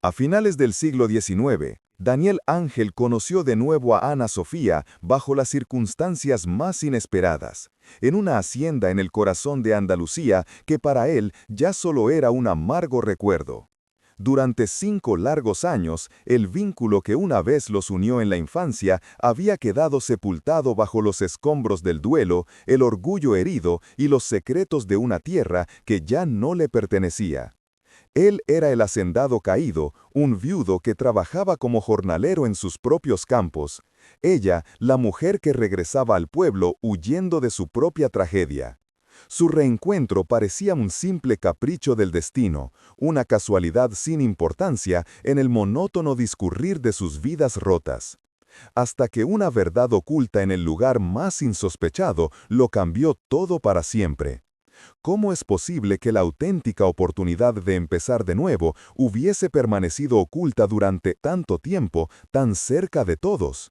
A finales del siglo XIX, Daniel Ángel conoció de nuevo a Ana Sofía bajo las circunstancias más inesperadas, en una hacienda en el corazón de Andalucía que para él ya solo era un amargo recuerdo. Durante 5 largos años, el vínculo que una vez los unió en la infancia había quedado sepultado bajo los escombros del duelo, el orgullo herido y los secretos de una tierra que ya no le pertenecía. Él era el hacendado caído, un viudo que trabajaba como jornalero en sus propios campos. Ella, la mujer que regresaba al pueblo huyendo de su propia tragedia. Su reencuentro parecía un simple capricho del destino, una casualidad sin importancia en el monótono discurrir de sus vidas rotas. Hasta que una verdad oculta en el lugar más insospechado lo cambió todo para siempre. ¿Cómo es posible que la auténtica oportunidad de empezar de nuevo hubiese permanecido oculta durante tanto tiempo, tan cerca de todos?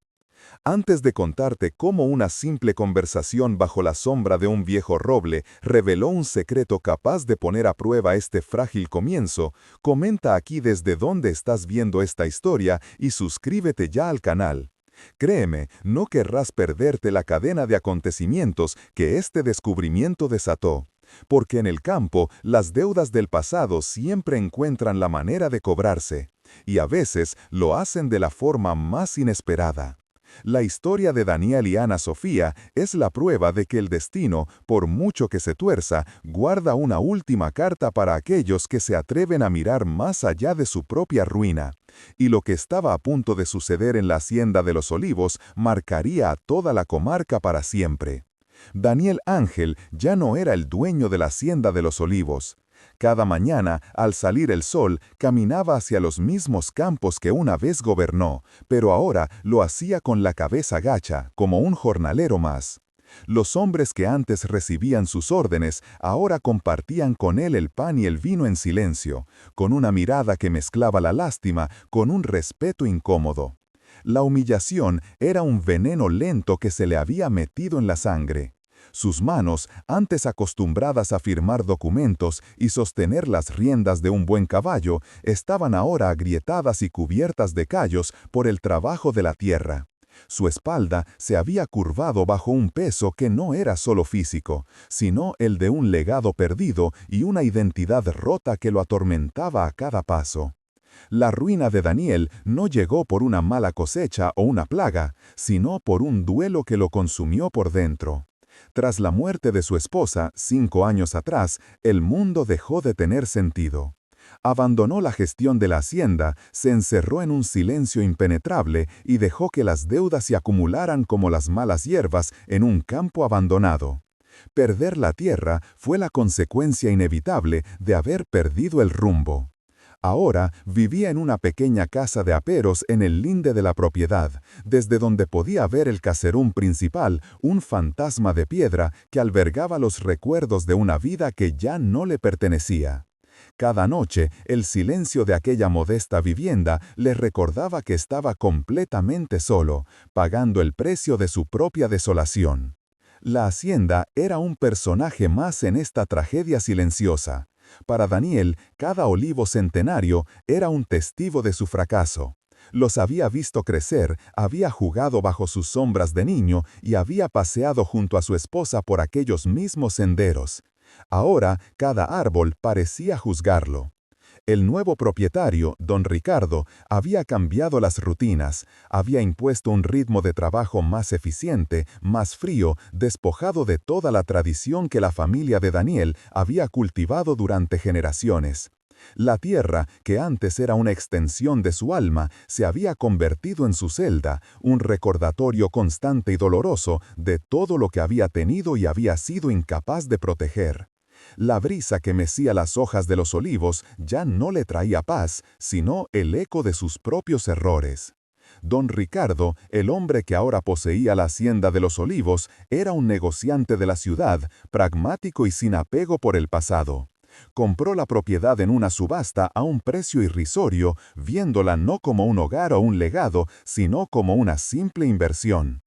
Antes de contarte cómo una simple conversación bajo la sombra de un viejo roble reveló un secreto capaz de poner a prueba este frágil comienzo, comenta aquí desde dónde estás viendo esta historia y suscríbete ya al canal. Créeme, no querrás perderte la cadena de acontecimientos que este descubrimiento desató. Porque en el campo, las deudas del pasado siempre encuentran la manera de cobrarse, y a veces lo hacen de la forma más inesperada. La historia de Daniel y Ana Sofía es la prueba de que el destino, por mucho que se tuerza, guarda una última carta para aquellos que se atreven a mirar más allá de su propia ruina. Y lo que estaba a punto de suceder en la Hacienda de los Olivos marcaría a toda la comarca para siempre. Daniel Ángel ya no era el dueño de la Hacienda de los Olivos. Cada mañana, al salir el sol, caminaba hacia los mismos campos que una vez gobernó, pero ahora lo hacía con la cabeza gacha, como un jornalero más. Los hombres que antes recibían sus órdenes, ahora compartían con él el pan y el vino en silencio, con una mirada que mezclaba la lástima con un respeto incómodo. La humillación era un veneno lento que se le había metido en la sangre. Sus manos, antes acostumbradas a firmar documentos y sostener las riendas de un buen caballo, estaban ahora agrietadas y cubiertas de callos por el trabajo de la tierra. Su espalda se había curvado bajo un peso que no era solo físico, sino el de un legado perdido y una identidad rota que lo atormentaba a cada paso. La ruina de Daniel no llegó por una mala cosecha o una plaga, sino por un duelo que lo consumió por dentro. Tras la muerte de su esposa, 5 años atrás, el mundo dejó de tener sentido. Abandonó la gestión de la hacienda, se encerró en un silencio impenetrable y dejó que las deudas se acumularan como las malas hierbas en un campo abandonado. Perder la tierra fue la consecuencia inevitable de haber perdido el rumbo. Ahora vivía en una pequeña casa de aperos en el linde de la propiedad, desde donde podía ver el caserón principal, un fantasma de piedra que albergaba los recuerdos de una vida que ya no le pertenecía. Cada noche, el silencio de aquella modesta vivienda le recordaba que estaba completamente solo, pagando el precio de su propia desolación. La hacienda era un personaje más en esta tragedia silenciosa. Para Daniel, cada olivo centenario era un testigo de su fracaso. Los había visto crecer, había jugado bajo sus sombras de niño y había paseado junto a su esposa por aquellos mismos senderos. Ahora, cada árbol parecía juzgarlo. El nuevo propietario, don Ricardo, había cambiado las rutinas, había impuesto un ritmo de trabajo más eficiente, más frío, despojado de toda la tradición que la familia de Daniel había cultivado durante generaciones. La tierra, que antes era una extensión de su alma, se había convertido en su celda, un recordatorio constante y doloroso de todo lo que había tenido y había sido incapaz de proteger. La brisa que mecía las hojas de los olivos ya no le traía paz, sino el eco de sus propios errores. Don Ricardo, el hombre que ahora poseía la hacienda de los olivos, era un negociante de la ciudad, pragmático y sin apego por el pasado. Compró la propiedad en una subasta a un precio irrisorio, viéndola no como un hogar o un legado, sino como una simple inversión.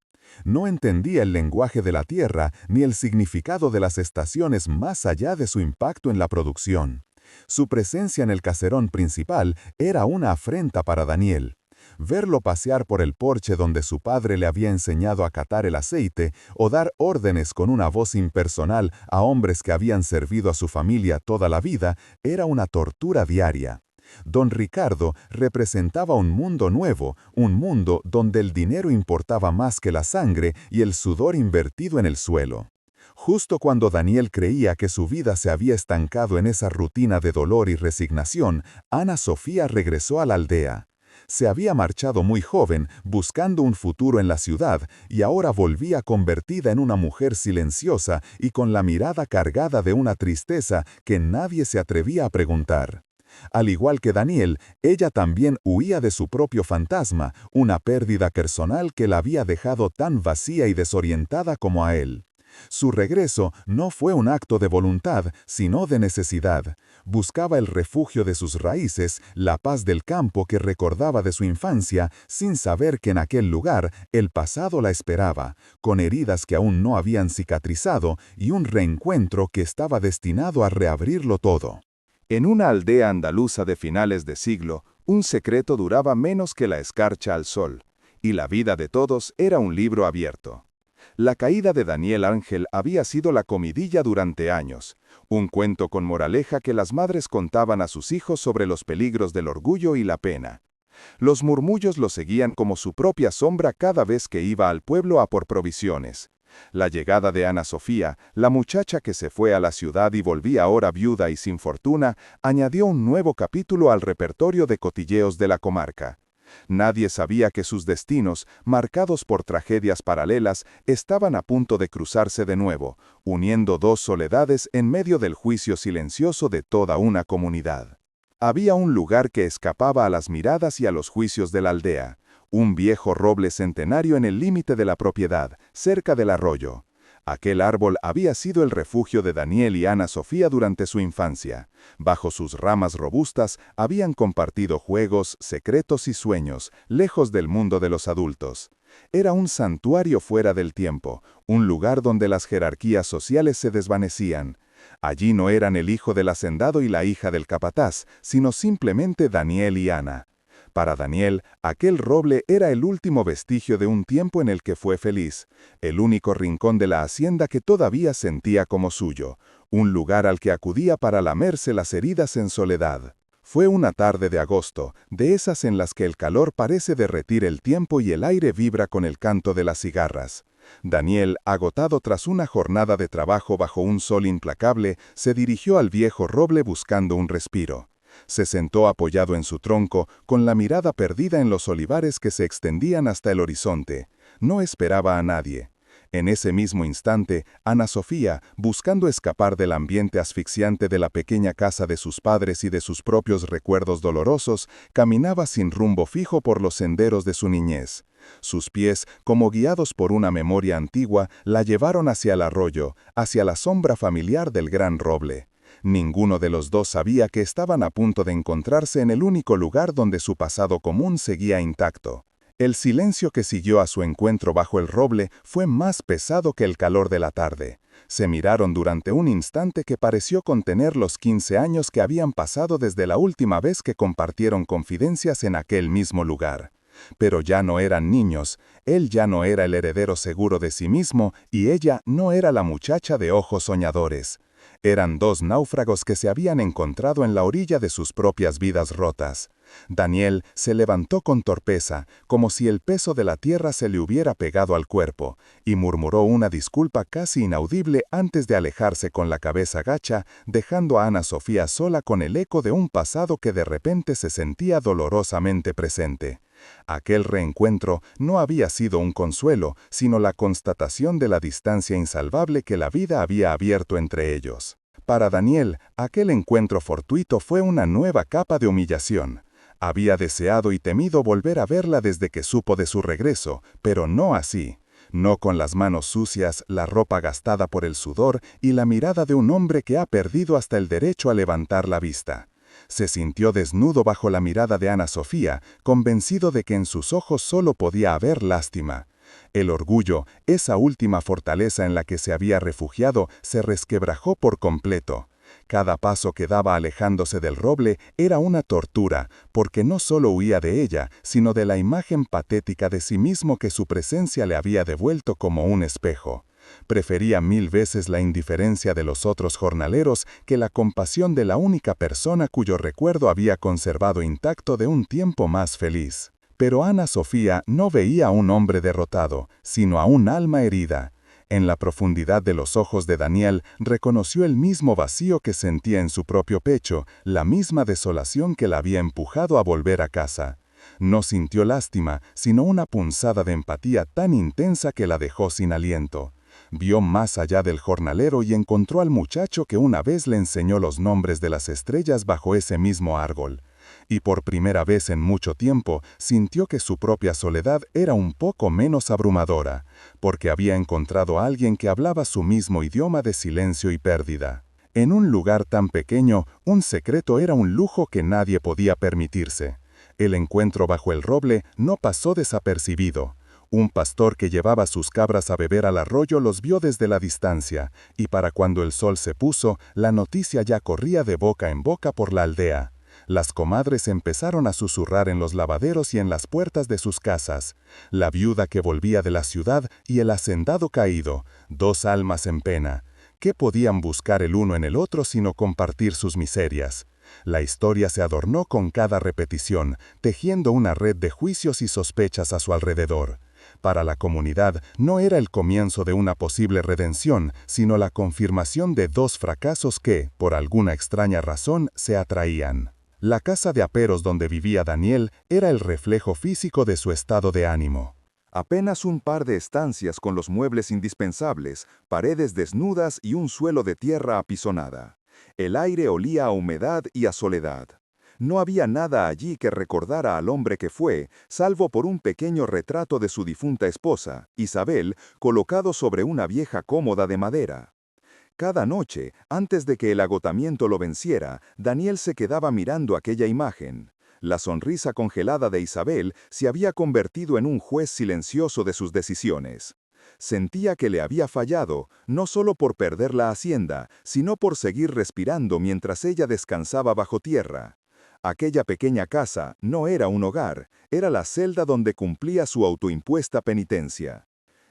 No entendía el lenguaje de la tierra ni el significado de las estaciones más allá de su impacto en la producción. Su presencia en el caserón principal era una afrenta para Daniel. Verlo pasear por el porche donde su padre le había enseñado a catar el aceite o dar órdenes con una voz impersonal a hombres que habían servido a su familia toda la vida era una tortura diaria. Don Ricardo representaba un mundo nuevo, un mundo donde el dinero importaba más que la sangre y el sudor invertido en el suelo. Justo cuando Daniel creía que su vida se había estancado en esa rutina de dolor y resignación, Ana Sofía regresó a la aldea. Se había marchado muy joven, buscando un futuro en la ciudad, y ahora volvía convertida en una mujer silenciosa y con la mirada cargada de una tristeza que nadie se atrevía a preguntar. Al igual que Daniel, ella también huía de su propio fantasma, una pérdida personal que la había dejado tan vacía y desorientada como a él. Su regreso no fue un acto de voluntad, sino de necesidad. Buscaba el refugio de sus raíces, la paz del campo que recordaba de su infancia, sin saber que en aquel lugar el pasado la esperaba, con heridas que aún no habían cicatrizado y un reencuentro que estaba destinado a reabrirlo todo. En una aldea andaluza de finales de siglo, un secreto duraba menos que la escarcha al sol, y la vida de todos era un libro abierto. La caída de Daniel Ángel había sido la comidilla durante años, un cuento con moraleja que las madres contaban a sus hijos sobre los peligros del orgullo y la pena. Los murmullos lo seguían como su propia sombra cada vez que iba al pueblo a por provisiones. La llegada de Ana Sofía, la muchacha que se fue a la ciudad y volvía ahora viuda y sin fortuna, añadió un nuevo capítulo al repertorio de cotilleos de la comarca. Nadie sabía que sus destinos, marcados por tragedias paralelas, estaban a punto de cruzarse de nuevo, uniendo dos soledades en medio del juicio silencioso de toda una comunidad. Había un lugar que escapaba a las miradas y a los juicios de la aldea, un viejo roble centenario en el límite de la propiedad, cerca del arroyo. Aquel árbol había sido el refugio de Daniel y Ana Sofía durante su infancia. Bajo sus ramas robustas habían compartido juegos, secretos y sueños, lejos del mundo de los adultos. Era un santuario fuera del tiempo, un lugar donde las jerarquías sociales se desvanecían. Allí no eran el hijo del hacendado y la hija del capataz, sino simplemente Daniel y Ana. Para Daniel, aquel roble era el último vestigio de un tiempo en el que fue feliz, el único rincón de la hacienda que todavía sentía como suyo, un lugar al que acudía para lamerse las heridas en soledad. Fue una tarde de agosto, de esas en las que el calor parece derretir el tiempo y el aire vibra con el canto de las cigarras. Daniel, agotado tras una jornada de trabajo bajo un sol implacable, se dirigió al viejo roble buscando un respiro. Se sentó apoyado en su tronco, con la mirada perdida en los olivares que se extendían hasta el horizonte. No esperaba a nadie. En ese mismo instante, Ana Sofía, buscando escapar del ambiente asfixiante de la pequeña casa de sus padres y de sus propios recuerdos dolorosos, caminaba sin rumbo fijo por los senderos de su niñez. Sus pies, como guiados por una memoria antigua, la llevaron hacia el arroyo, hacia la sombra familiar del gran roble. Ninguno de los dos sabía que estaban a punto de encontrarse en el único lugar donde su pasado común seguía intacto. El silencio que siguió a su encuentro bajo el roble fue más pesado que el calor de la tarde. Se miraron durante un instante que pareció contener los 15 años que habían pasado desde la última vez que compartieron confidencias en aquel mismo lugar. Pero ya no eran niños, él ya no era el heredero seguro de sí mismo y ella no era la muchacha de ojos soñadores. Eran dos náufragos que se habían encontrado en la orilla de sus propias vidas rotas. Daniel se levantó con torpeza, como si el peso de la tierra se le hubiera pegado al cuerpo, y murmuró una disculpa casi inaudible antes de alejarse con la cabeza gacha, dejando a Ana Sofía sola con el eco de un pasado que de repente se sentía dolorosamente presente. Aquel reencuentro no había sido un consuelo, sino la constatación de la distancia insalvable que la vida había abierto entre ellos. Para Daniel, aquel encuentro fortuito fue una nueva capa de humillación. Había deseado y temido volver a verla desde que supo de su regreso, pero no así. No con las manos sucias, la ropa gastada por el sudor y la mirada de un hombre que ha perdido hasta el derecho a levantar la vista. Se sintió desnudo bajo la mirada de Ana Sofía, convencido de que en sus ojos solo podía haber lástima. El orgullo, esa última fortaleza en la que se había refugiado, se resquebrajó por completo. Cada paso que daba alejándose del roble era una tortura, porque no solo huía de ella, sino de la imagen patética de sí mismo que su presencia le había devuelto como un espejo. Prefería 1000 veces la indiferencia de los otros jornaleros que la compasión de la única persona cuyo recuerdo había conservado intacto de un tiempo más feliz. Pero Ana Sofía no veía a un hombre derrotado, sino a un alma herida. En la profundidad de los ojos de Daniel reconoció el mismo vacío que sentía en su propio pecho, la misma desolación que la había empujado a volver a casa. No sintió lástima, sino una punzada de empatía tan intensa que la dejó sin aliento. Vio más allá del jornalero y encontró al muchacho que una vez le enseñó los nombres de las estrellas bajo ese mismo árbol. Y por primera vez en mucho tiempo sintió que su propia soledad era un poco menos abrumadora, porque había encontrado a alguien que hablaba su mismo idioma de silencio y pérdida. En un lugar tan pequeño, un secreto era un lujo que nadie podía permitirse. El encuentro bajo el roble no pasó desapercibido. Un pastor que llevaba sus cabras a beber al arroyo los vio desde la distancia, y para cuando el sol se puso, la noticia ya corría de boca en boca por la aldea. Las comadres empezaron a susurrar en los lavaderos y en las puertas de sus casas. La viuda que volvía de la ciudad y el hacendado caído, 2 almas en pena. ¿Qué podían buscar el uno en el otro sino compartir sus miserias? La historia se adornó con cada repetición, tejiendo una red de juicios y sospechas a su alrededor. Para la comunidad no era el comienzo de una posible redención, sino la confirmación de 2 fracasos que, por alguna extraña razón, se atraían. La casa de aperos donde vivía Daniel era el reflejo físico de su estado de ánimo. Apenas un par de estancias con los muebles indispensables, paredes desnudas y un suelo de tierra apisonada. El aire olía a humedad y a soledad. No había nada allí que recordara al hombre que fue, salvo por un pequeño retrato de su difunta esposa, Isabel, colocado sobre una vieja cómoda de madera. Cada noche, antes de que el agotamiento lo venciera, Daniel se quedaba mirando aquella imagen. La sonrisa congelada de Isabel se había convertido en un juez silencioso de sus decisiones. Sentía que le había fallado, no solo por perder la hacienda, sino por seguir respirando mientras ella descansaba bajo tierra. Aquella pequeña casa no era un hogar, era la celda donde cumplía su autoimpuesta penitencia.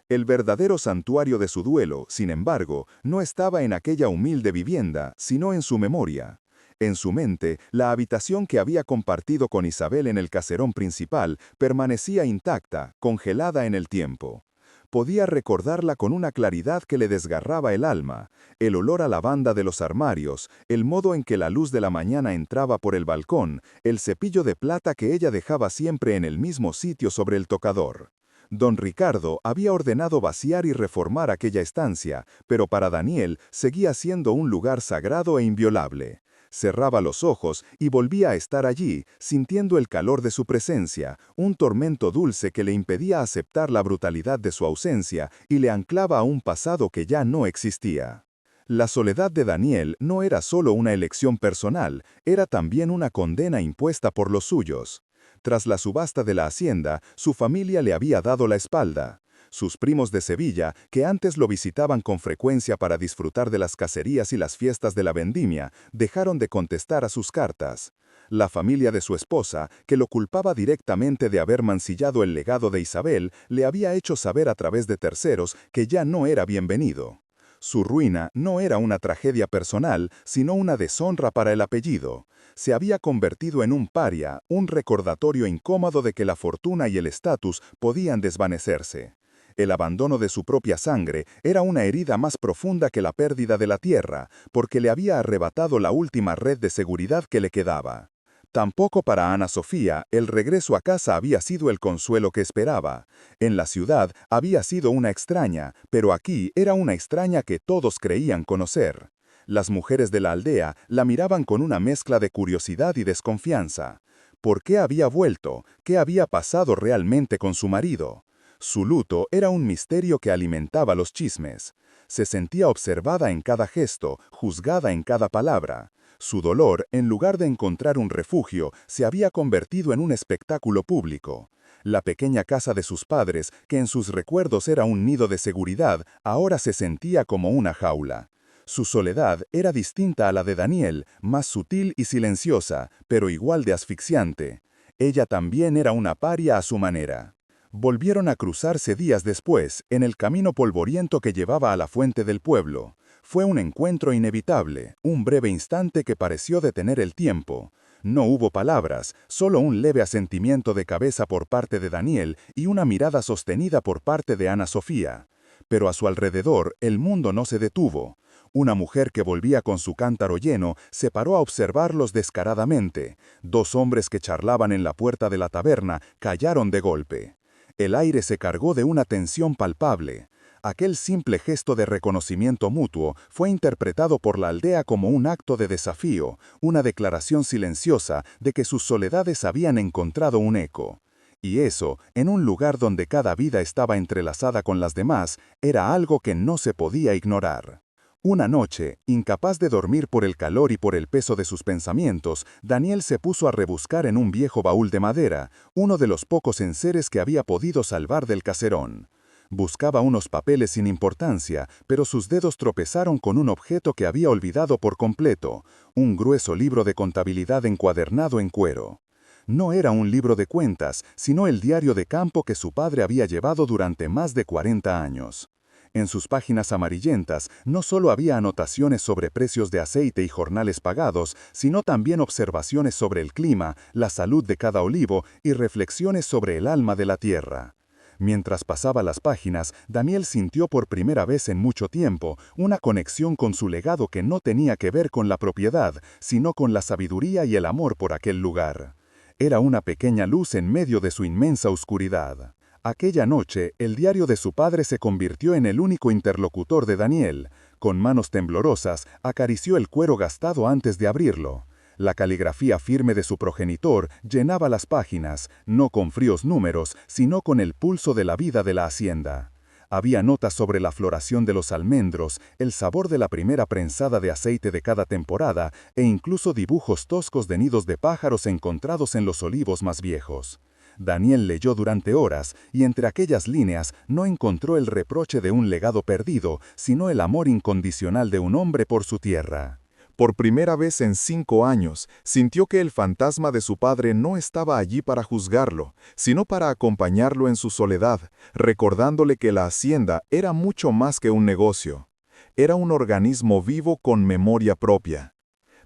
El verdadero santuario de su duelo, sin embargo, no estaba en aquella humilde vivienda, sino en su memoria. En su mente, la habitación que había compartido con Isabel en el caserón principal permanecía intacta, congelada en el tiempo. Podía recordarla con una claridad que le desgarraba el alma, el olor a lavanda de los armarios, el modo en que la luz de la mañana entraba por el balcón, el cepillo de plata que ella dejaba siempre en el mismo sitio sobre el tocador. Don Ricardo había ordenado vaciar y reformar aquella estancia, pero para Daniel seguía siendo un lugar sagrado e inviolable. Cerraba los ojos y volvía a estar allí, sintiendo el calor de su presencia, un tormento dulce que le impedía aceptar la brutalidad de su ausencia y le anclaba a un pasado que ya no existía. La soledad de Daniel no era solo una elección personal, era también una condena impuesta por los suyos. Tras la subasta de la hacienda, su familia le había dado la espalda. Sus primos de Sevilla, que antes lo visitaban con frecuencia para disfrutar de las cacerías y las fiestas de la vendimia, dejaron de contestar a sus cartas. La familia de su esposa, que lo culpaba directamente de haber mancillado el legado de Isabel, le había hecho saber a través de terceros que ya no era bienvenido. Su ruina no era una tragedia personal, sino una deshonra para el apellido. Se había convertido en un paria, un recordatorio incómodo de que la fortuna y el estatus podían desvanecerse. El abandono de su propia sangre era una herida más profunda que la pérdida de la tierra, porque le había arrebatado la última red de seguridad que le quedaba. Tampoco para Ana Sofía el regreso a casa había sido el consuelo que esperaba. En la ciudad había sido una extraña, pero aquí era una extraña que todos creían conocer. Las mujeres de la aldea la miraban con una mezcla de curiosidad y desconfianza. ¿Por qué había vuelto? ¿Qué había pasado realmente con su marido? Su luto era un misterio que alimentaba los chismes. Se sentía observada en cada gesto, juzgada en cada palabra. Su dolor, en lugar de encontrar un refugio, se había convertido en un espectáculo público. La pequeña casa de sus padres, que en sus recuerdos era un nido de seguridad, ahora se sentía como una jaula. Su soledad era distinta a la de Daniel, más sutil y silenciosa, pero igual de asfixiante. Ella también era una paria a su manera. Volvieron a cruzarse días después, en el camino polvoriento que llevaba a la fuente del pueblo. Fue un encuentro inevitable, un breve instante que pareció detener el tiempo. No hubo palabras, solo un leve asentimiento de cabeza por parte de Daniel y una mirada sostenida por parte de Ana Sofía. Pero a su alrededor el mundo no se detuvo. Una mujer que volvía con su cántaro lleno se paró a observarlos descaradamente. Dos hombres que charlaban en la puerta de la taberna callaron de golpe. El aire se cargó de una tensión palpable. Aquel simple gesto de reconocimiento mutuo fue interpretado por la aldea como un acto de desafío, una declaración silenciosa de que sus soledades habían encontrado un eco. Y eso, en un lugar donde cada vida estaba entrelazada con las demás, era algo que no se podía ignorar. Una noche, incapaz de dormir por el calor y por el peso de sus pensamientos, Daniel se puso a rebuscar en un viejo baúl de madera, uno de los pocos enseres que había podido salvar del caserón. Buscaba unos papeles sin importancia, pero sus dedos tropezaron con un objeto que había olvidado por completo, un grueso libro de contabilidad encuadernado en cuero. No era un libro de cuentas, sino el diario de campo que su padre había llevado durante más de 40 años. En sus páginas amarillentas no solo había anotaciones sobre precios de aceite y jornales pagados, sino también observaciones sobre el clima, la salud de cada olivo y reflexiones sobre el alma de la tierra. Mientras pasaba las páginas, Daniel sintió por primera vez en mucho tiempo una conexión con su legado que no tenía que ver con la propiedad, sino con la sabiduría y el amor por aquel lugar. Era una pequeña luz en medio de su inmensa oscuridad. Aquella noche, el diario de su padre se convirtió en el único interlocutor de Daniel. Con manos temblorosas, acarició el cuero gastado antes de abrirlo. La caligrafía firme de su progenitor llenaba las páginas, no con fríos números, sino con el pulso de la vida de la hacienda. Había notas sobre la floración de los almendros, el sabor de la primera prensada de aceite de cada temporada e incluso dibujos toscos de nidos de pájaros encontrados en los olivos más viejos. Daniel leyó durante horas y entre aquellas líneas no encontró el reproche de un legado perdido, sino el amor incondicional de un hombre por su tierra. Por primera vez en 5 años, sintió que el fantasma de su padre no estaba allí para juzgarlo, sino para acompañarlo en su soledad, recordándole que la hacienda era mucho más que un negocio. Era un organismo vivo con memoria propia.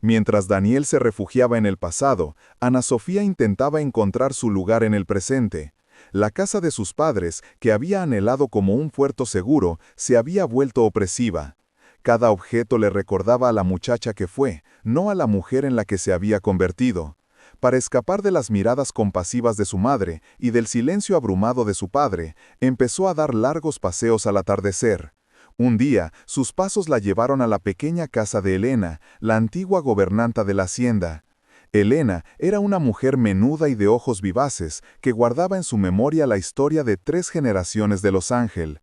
Mientras Daniel se refugiaba en el pasado, Ana Sofía intentaba encontrar su lugar en el presente. La casa de sus padres, que había anhelado como un puerto seguro, se había vuelto opresiva. Cada objeto le recordaba a la muchacha que fue, no a la mujer en la que se había convertido. Para escapar de las miradas compasivas de su madre y del silencio abrumado de su padre, empezó a dar largos paseos al atardecer. Un día, sus pasos la llevaron a la pequeña casa de Elena, la antigua gobernanta de la hacienda. Elena era una mujer menuda y de ojos vivaces, que guardaba en su memoria la historia de 3 generaciones de Los Ángeles.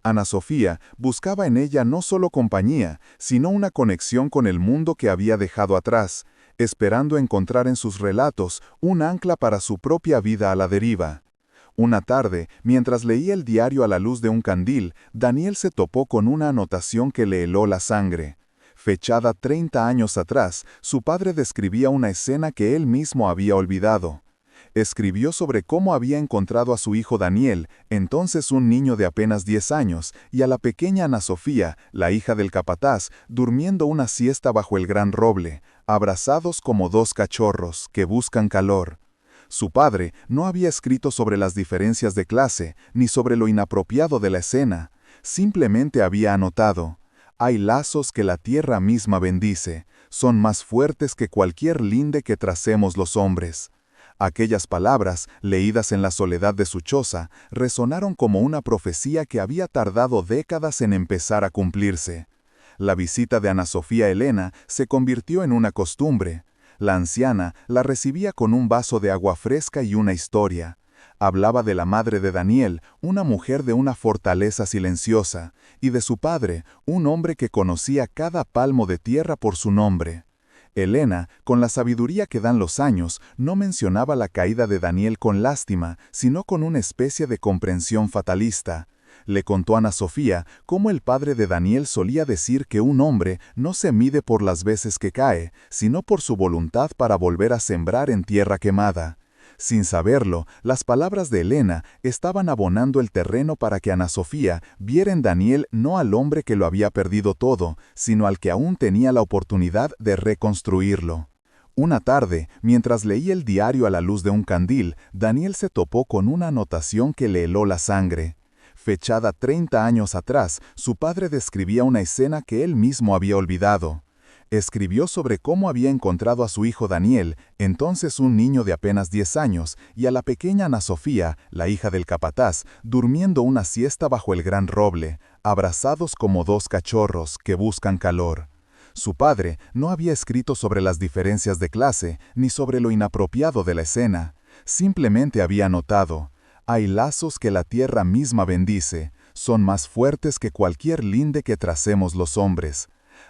Ana Sofía buscaba en ella no solo compañía, sino una conexión con el mundo que había dejado atrás, esperando encontrar en sus relatos un ancla para su propia vida a la deriva. Una tarde, mientras leía el diario a la luz de un candil, Daniel se topó con una anotación que le heló la sangre. Fechada 30 años atrás, su padre describía una escena que él mismo había olvidado. Escribió sobre cómo había encontrado a su hijo Daniel, entonces un niño de apenas 10 años, y a la pequeña Ana Sofía, la hija del capataz, durmiendo una siesta bajo el gran roble, abrazados como 2 cachorros que buscan calor. Su padre no había escrito sobre las diferencias de clase, ni sobre lo inapropiado de la escena. Simplemente había anotado: hay lazos que la tierra misma bendice, son más fuertes que cualquier linde que tracemos los hombres. Aquellas palabras, leídas en la soledad de su choza, resonaron como una profecía que había tardado décadas en empezar a cumplirse. La visita de Ana Sofía Elena se convirtió en una costumbre. La anciana la recibía con un vaso de agua fresca y una historia. Hablaba de la madre de Daniel, una mujer de una fortaleza silenciosa, y de su padre, un hombre que conocía cada palmo de tierra por su nombre. Elena, con la sabiduría que dan los años, no mencionaba la caída de Daniel con lástima, sino con una especie de comprensión fatalista. Le contó a Ana Sofía cómo el padre de Daniel solía decir que un hombre no se mide por las veces que cae, sino por su voluntad para volver a sembrar en tierra quemada. Sin saberlo, las palabras de Elena estaban abonando el terreno para que Ana Sofía viera en Daniel no al hombre que lo había perdido todo, sino al que aún tenía la oportunidad de reconstruirlo. Una tarde, mientras leía el diario a la luz de un candil, Daniel se topó con una anotación que le heló la sangre. Fechada 30 años atrás, su padre describía una escena que él mismo había olvidado. Escribió sobre cómo había encontrado a su hijo Daniel, entonces un niño de apenas 10 años, y a la pequeña Ana Sofía, la hija del capataz, durmiendo una siesta bajo el gran roble, abrazados como dos cachorros que buscan calor. Su padre no había escrito sobre las diferencias de clase, ni sobre lo inapropiado de la escena. Simplemente había notado: hay lazos que la tierra misma bendice, son más fuertes que cualquier linde que tracemos los hombres.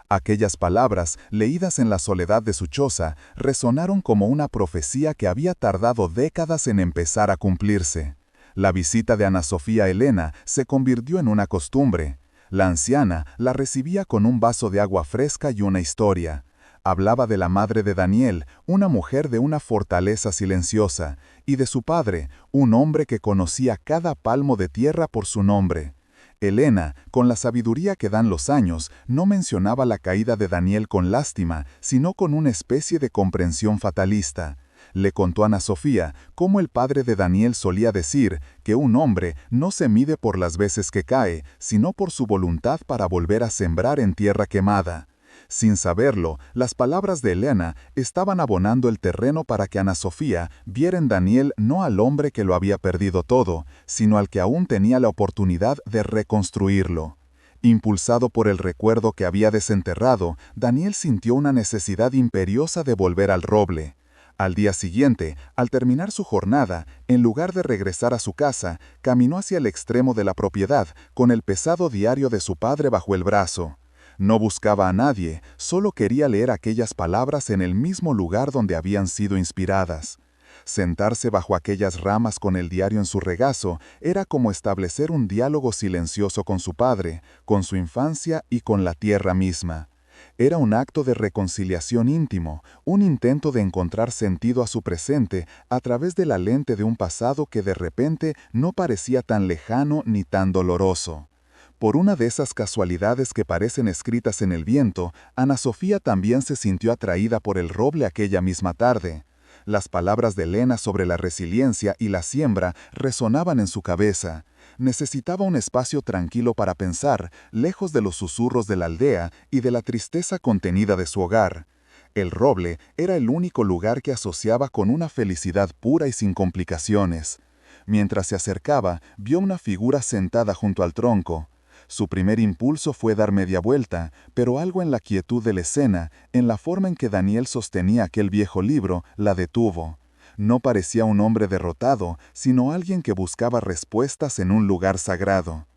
Aquellas palabras, leídas en la soledad de su choza, resonaron como una profecía que había tardado décadas en empezar a cumplirse. La visita de Ana Sofía a Elena se convirtió en una costumbre. La anciana la recibía con un vaso de agua fresca y una historia. Hablaba de la madre de Daniel, una mujer de una fortaleza silenciosa, y de su padre, un hombre que conocía cada palmo de tierra por su nombre. Elena, con la sabiduría que dan los años, no mencionaba la caída de Daniel con lástima, sino con una especie de comprensión fatalista. Le contó a Ana Sofía cómo el padre de Daniel solía decir que un hombre no se mide por las veces que cae, sino por su voluntad para volver a sembrar en tierra quemada. Sin saberlo, las palabras de Elena estaban abonando el terreno para que Ana Sofía viera en Daniel no al hombre que lo había perdido todo, sino al que aún tenía la oportunidad de reconstruirlo. Impulsado por el recuerdo que había desenterrado, Daniel sintió una necesidad imperiosa de volver al roble. Al día siguiente, al terminar su jornada, en lugar de regresar a su casa, caminó hacia el extremo de la propiedad, con el pesado diario de su padre bajo el brazo. No buscaba a nadie, solo quería leer aquellas palabras en el mismo lugar donde habían sido inspiradas. Sentarse bajo aquellas ramas con el diario en su regazo era como establecer un diálogo silencioso con su padre, con su infancia y con la tierra misma. Era un acto de reconciliación íntimo, un intento de encontrar sentido a su presente a través de la lente de un pasado que de repente no parecía tan lejano ni tan doloroso. Por una de esas casualidades que parecen escritas en el viento, Ana Sofía también se sintió atraída por el roble aquella misma tarde. Las palabras de Elena sobre la resiliencia y la siembra resonaban en su cabeza. Necesitaba un espacio tranquilo para pensar, lejos de los susurros de la aldea y de la tristeza contenida de su hogar. El roble era el único lugar que asociaba con una felicidad pura y sin complicaciones. Mientras se acercaba, vio una figura sentada junto al tronco. Su primer impulso fue dar media vuelta, pero algo en la quietud de la escena, en la forma en que Daniel sostenía aquel viejo libro, la detuvo. No parecía un hombre derrotado, sino alguien que buscaba respuestas en un lugar sagrado.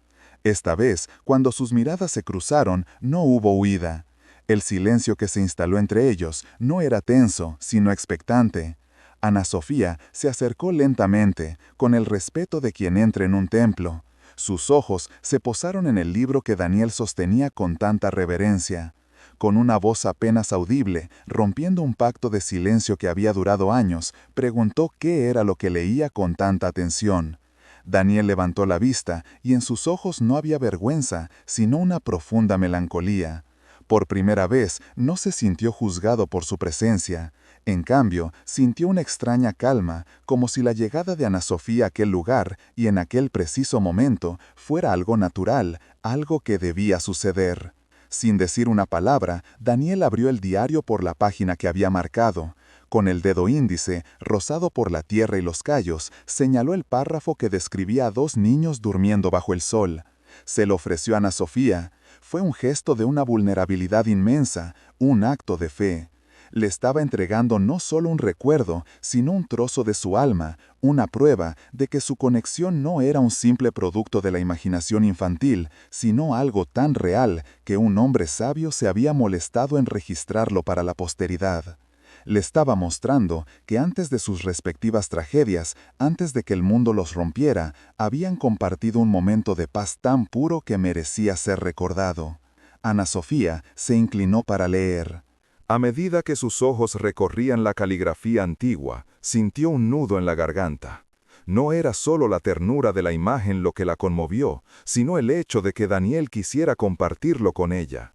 Esta vez, cuando sus miradas se cruzaron, no hubo huida. El silencio que se instaló entre ellos no era tenso, sino expectante. Ana Sofía se acercó lentamente, con el respeto de quien entra en un templo. Sus ojos se posaron en el libro que Daniel sostenía con tanta reverencia. Con una voz apenas audible, rompiendo un pacto de silencio que había durado años, preguntó qué era lo que leía con tanta atención. Daniel levantó la vista y en sus ojos no había vergüenza, sino una profunda melancolía. Por primera vez no se sintió juzgado por su presencia. En cambio, sintió una extraña calma, como si la llegada de Ana Sofía a aquel lugar y en aquel preciso momento fuera algo natural, algo que debía suceder. Sin decir una palabra, Daniel abrió el diario por la página que había marcado. Con el dedo índice, rozado por la tierra y los callos, señaló el párrafo que describía a dos niños durmiendo bajo el sol. Se lo ofreció a Ana Sofía. Fue un gesto de una vulnerabilidad inmensa, un acto de fe. Le estaba entregando no solo un recuerdo, sino un trozo de su alma, una prueba de que su conexión no era un simple producto de la imaginación infantil, sino algo tan real que un hombre sabio se había molestado en registrarlo para la posteridad. Le estaba mostrando que antes de sus respectivas tragedias, antes de que el mundo los rompiera, habían compartido un momento de paz tan puro que merecía ser recordado. Ana Sofía se inclinó para leer. A medida que sus ojos recorrían la caligrafía antigua, sintió un nudo en la garganta. No era solo la ternura de la imagen lo que la conmovió, sino el hecho de que Daniel quisiera compartirlo con ella.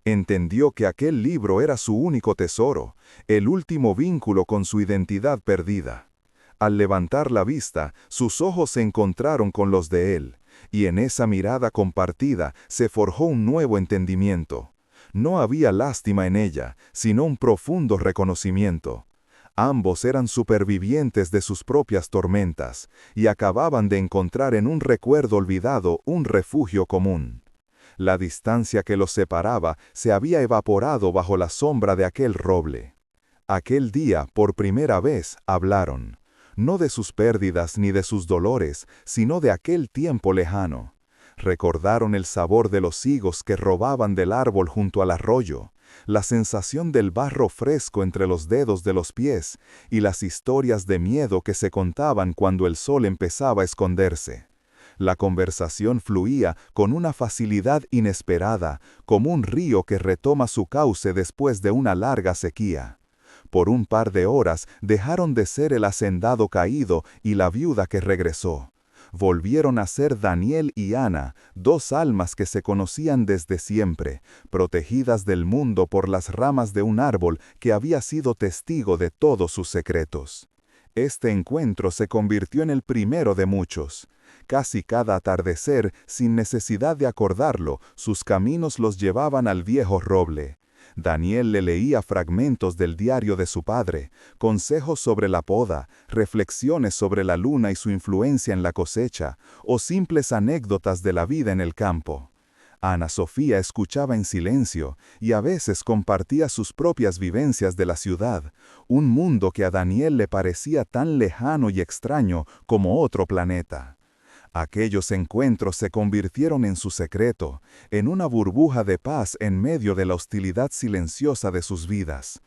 Entendió que aquel libro era su único tesoro, el último vínculo con su identidad perdida. Al levantar la vista, sus ojos se encontraron con los de él, y en esa mirada compartida se forjó un nuevo entendimiento. No había lástima en ella, sino un profundo reconocimiento. Ambos eran supervivientes de sus propias tormentas, y acababan de encontrar en un recuerdo olvidado un refugio común. La distancia que los separaba se había evaporado bajo la sombra de aquel roble. Aquel día, por primera vez, hablaron, no de sus pérdidas ni de sus dolores, sino de aquel tiempo lejano. Recordaron el sabor de los higos que robaban del árbol junto al arroyo, la sensación del barro fresco entre los dedos de los pies y las historias de miedo que se contaban cuando el sol empezaba a esconderse. La conversación fluía con una facilidad inesperada, como un río que retoma su cauce después de una larga sequía. Por un par de horas dejaron de ser el hacendado caído y la viuda que regresó. Volvieron a ser Daniel y Ana, dos almas que se conocían desde siempre, protegidas del mundo por las ramas de un árbol que había sido testigo de todos sus secretos. Este encuentro se convirtió en el primero de muchos. Casi cada atardecer, sin necesidad de acordarlo, sus caminos los llevaban al viejo roble. Daniel le leía fragmentos del diario de su padre, consejos sobre la poda, reflexiones sobre la luna y su influencia en la cosecha, o simples anécdotas de la vida en el campo. Ana Sofía escuchaba en silencio y a veces compartía sus propias vivencias de la ciudad, un mundo que a Daniel le parecía tan lejano y extraño como otro planeta. Aquellos encuentros se convirtieron en su secreto, en una burbuja de paz en medio de la hostilidad silenciosa de sus vidas.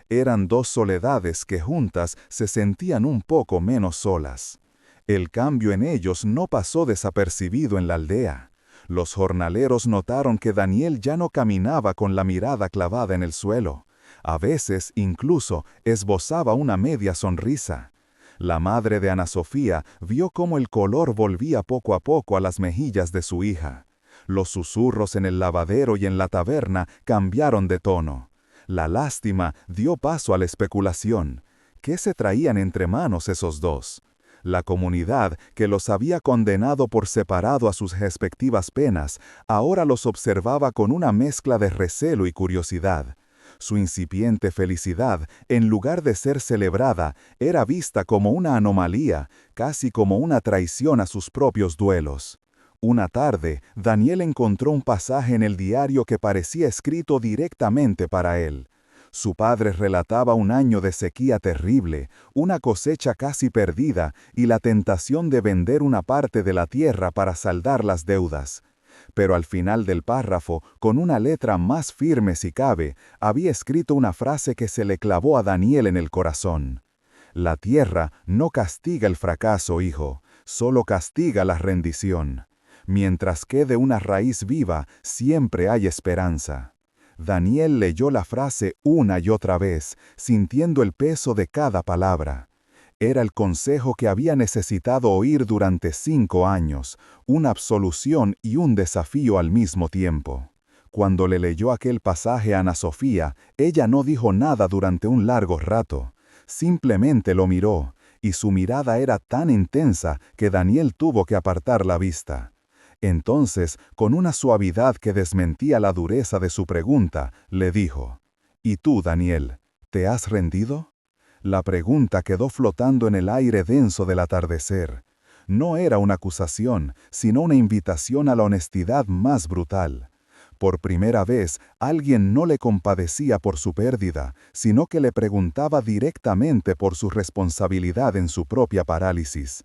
Eran dos soledades que juntas se sentían un poco menos solas. El cambio en ellos no pasó desapercibido en la aldea. Los jornaleros notaron que Daniel ya no caminaba con la mirada clavada en el suelo. A veces, incluso, esbozaba una media sonrisa. La madre de Ana Sofía vio cómo el color volvía poco a poco a las mejillas de su hija. Los susurros en el lavadero y en la taberna cambiaron de tono. La lástima dio paso a la especulación. ¿Qué se traían entre manos esos dos? La comunidad, que los había condenado por separado a sus respectivas penas, ahora los observaba con una mezcla de recelo y curiosidad. Su incipiente felicidad, en lugar de ser celebrada, era vista como una anomalía, casi como una traición a sus propios duelos. Una tarde, Daniel encontró un pasaje en el diario que parecía escrito directamente para él. Su padre relataba un año de sequía terrible, una cosecha casi perdida y la tentación de vender una parte de la tierra para saldar las deudas. Pero al final del párrafo, con una letra más firme si cabe, había escrito una frase que se le clavó a Daniel en el corazón. La tierra no castiga el fracaso, hijo, solo castiga la rendición. Mientras quede una raíz viva, siempre hay esperanza. Daniel leyó la frase una y otra vez, sintiendo el peso de cada palabra. Era el consejo que había necesitado oír durante 5 años, una absolución y un desafío al mismo tiempo. Cuando le leyó aquel pasaje a Ana Sofía, ella no dijo nada durante un largo rato. Simplemente lo miró, y su mirada era tan intensa que Daniel tuvo que apartar la vista. Entonces, con una suavidad que desmentía la dureza de su pregunta, le dijo, «¿Y tú, Daniel, te has rendido?» La pregunta quedó flotando en el aire denso del atardecer. No era una acusación, sino una invitación a la honestidad más brutal. Por primera vez, alguien no le compadecía por su pérdida, sino que le preguntaba directamente por su responsabilidad en su propia parálisis.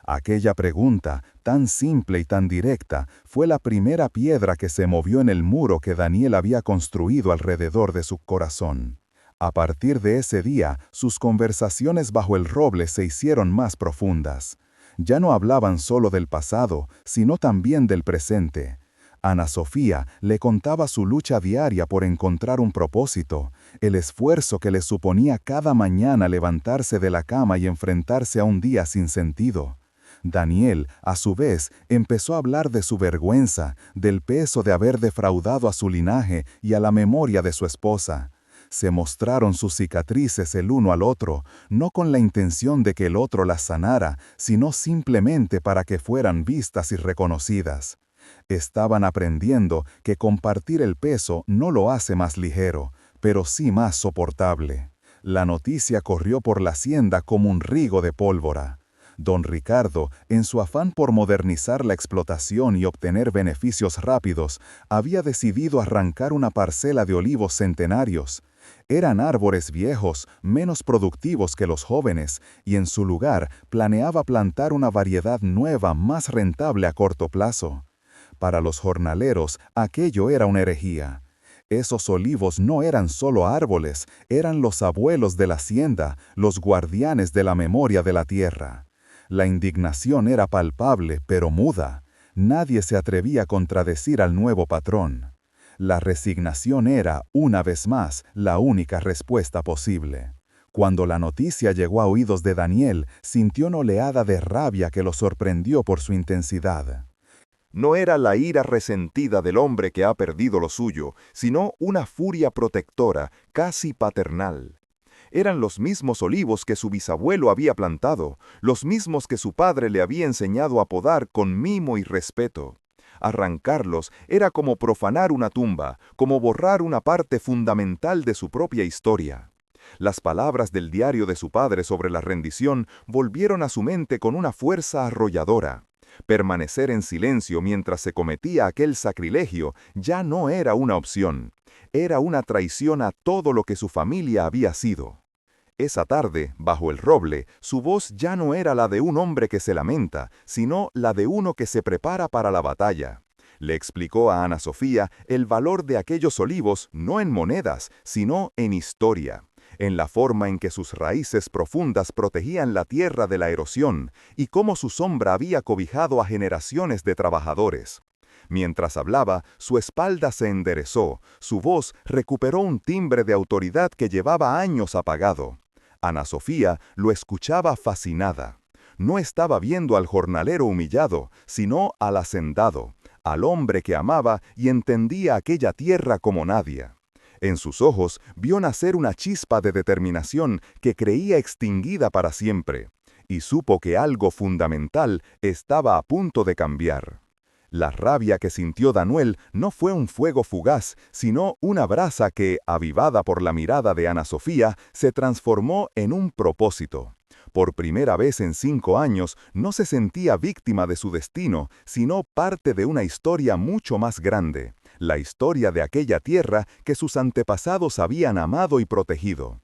Aquella pregunta, tan simple y tan directa, fue la primera piedra que se movió en el muro que Daniel había construido alrededor de su corazón. A partir de ese día, sus conversaciones bajo el roble se hicieron más profundas. Ya no hablaban solo del pasado, sino también del presente. Ana Sofía le contaba su lucha diaria por encontrar un propósito, el esfuerzo que le suponía cada mañana levantarse de la cama y enfrentarse a un día sin sentido. Daniel, a su vez, empezó a hablar de su vergüenza, del peso de haber defraudado a su linaje y a la memoria de su esposa. Se mostraron sus cicatrices el uno al otro, no con la intención de que el otro las sanara, sino simplemente para que fueran vistas y reconocidas. Estaban aprendiendo que compartir el peso no lo hace más ligero, pero sí más soportable. La noticia corrió por la hacienda como un rigo de pólvora. Don Ricardo, en su afán por modernizar la explotación y obtener beneficios rápidos, había decidido arrancar una parcela de olivos centenarios. Eran árboles viejos, menos productivos que los jóvenes, y en su lugar planeaba plantar una variedad nueva más rentable a corto plazo. Para los jornaleros, aquello era una herejía. Esos olivos no eran solo árboles, eran los abuelos de la hacienda, los guardianes de la memoria de la tierra. La indignación era palpable, pero muda. Nadie se atrevía a contradecir al nuevo patrón. La resignación era, una vez más, la única respuesta posible. Cuando la noticia llegó a oídos de Daniel, sintió una oleada de rabia que lo sorprendió por su intensidad. No era la ira resentida del hombre que ha perdido lo suyo, sino una furia protectora, casi paternal. Eran los mismos olivos que su bisabuelo había plantado, los mismos que su padre le había enseñado a podar con mimo y respeto. Arrancarlos era como profanar una tumba, como borrar una parte fundamental de su propia historia. Las palabras del diario de su padre sobre la rendición volvieron a su mente con una fuerza arrolladora. Permanecer en silencio mientras se cometía aquel sacrilegio ya no era una opción. Era una traición a todo lo que su familia había sido. Esa tarde, bajo el roble, su voz ya no era la de un hombre que se lamenta, sino la de uno que se prepara para la batalla. Le explicó a Ana Sofía el valor de aquellos olivos no en monedas, sino en historia, en la forma en que sus raíces profundas protegían la tierra de la erosión y cómo su sombra había cobijado a generaciones de trabajadores. Mientras hablaba, su espalda se enderezó, su voz recuperó un timbre de autoridad que llevaba años apagado. Ana Sofía lo escuchaba fascinada. No estaba viendo al jornalero humillado, sino al hacendado, al hombre que amaba y entendía aquella tierra como nadie. En sus ojos vio nacer una chispa de determinación que creía extinguida para siempre, y supo que algo fundamental estaba a punto de cambiar. La rabia que sintió Daniel no fue un fuego fugaz, sino una brasa que, avivada por la mirada de Ana Sofía, se transformó en un propósito. Por primera vez en 5 años, no se sentía víctima de su destino, sino parte de una historia mucho más grande, la historia de aquella tierra que sus antepasados habían amado y protegido.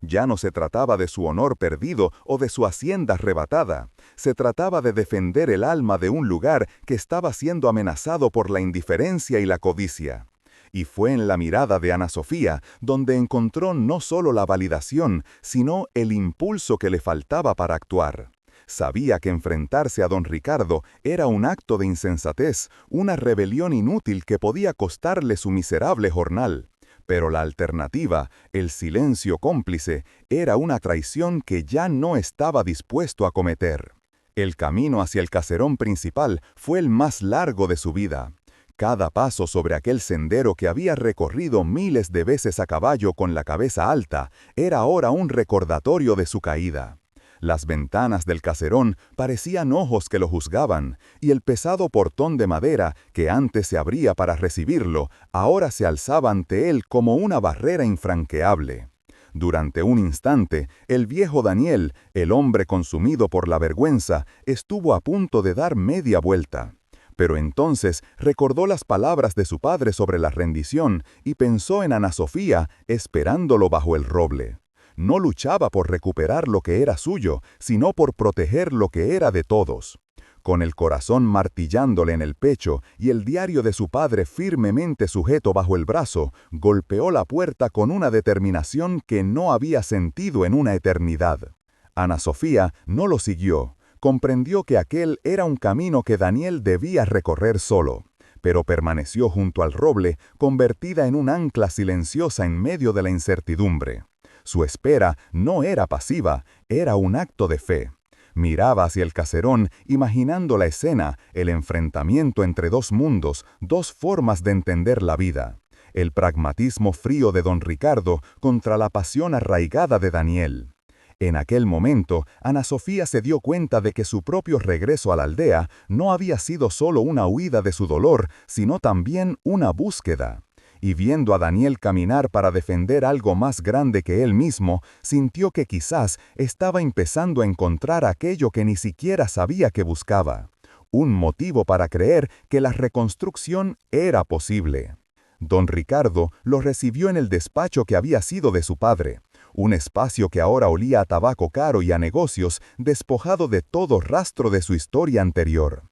Ya no se trataba de su honor perdido o de su hacienda arrebatada. Se trataba de defender el alma de un lugar que estaba siendo amenazado por la indiferencia y la codicia. Y fue en la mirada de Ana Sofía donde encontró no solo la validación, sino el impulso que le faltaba para actuar. Sabía que enfrentarse a don Ricardo era un acto de insensatez, una rebelión inútil que podía costarle su miserable jornal. Pero la alternativa, el silencio cómplice, era una traición que ya no estaba dispuesto a cometer. El camino hacia el caserón principal fue el más largo de su vida. Cada paso sobre aquel sendero que había recorrido miles de veces a caballo con la cabeza alta era ahora un recordatorio de su caída. Las ventanas del caserón parecían ojos que lo juzgaban, y el pesado portón de madera, que antes se abría para recibirlo, ahora se alzaba ante él como una barrera infranqueable. Durante un instante, el viejo Daniel, el hombre consumido por la vergüenza, estuvo a punto de dar media vuelta. Pero entonces recordó las palabras de su padre sobre la rendición y pensó en Ana Sofía esperándolo bajo el roble. No luchaba por recuperar lo que era suyo, sino por proteger lo que era de todos. Con el corazón martillándole en el pecho y el diario de su padre firmemente sujeto bajo el brazo, golpeó la puerta con una determinación que no había sentido en una eternidad. Ana Sofía no lo siguió. Comprendió que aquel era un camino que Daniel debía recorrer solo, pero permaneció junto al roble, convertida en un ancla silenciosa en medio de la incertidumbre. Su espera no era pasiva, era un acto de fe. Miraba hacia el caserón, imaginando la escena, el enfrentamiento entre dos mundos, dos formas de entender la vida. El pragmatismo frío de don Ricardo contra la pasión arraigada de Daniel. En aquel momento, Ana Sofía se dio cuenta de que su propio regreso a la aldea no había sido solo una huida de su dolor, sino también una búsqueda. Y viendo a Daniel caminar para defender algo más grande que él mismo, sintió que quizás estaba empezando a encontrar aquello que ni siquiera sabía que buscaba. Un motivo para creer que la reconstrucción era posible. Don Ricardo lo recibió en el despacho que había sido de su padre. Un espacio que ahora olía a tabaco caro y a negocios, despojado de todo rastro de su historia anterior.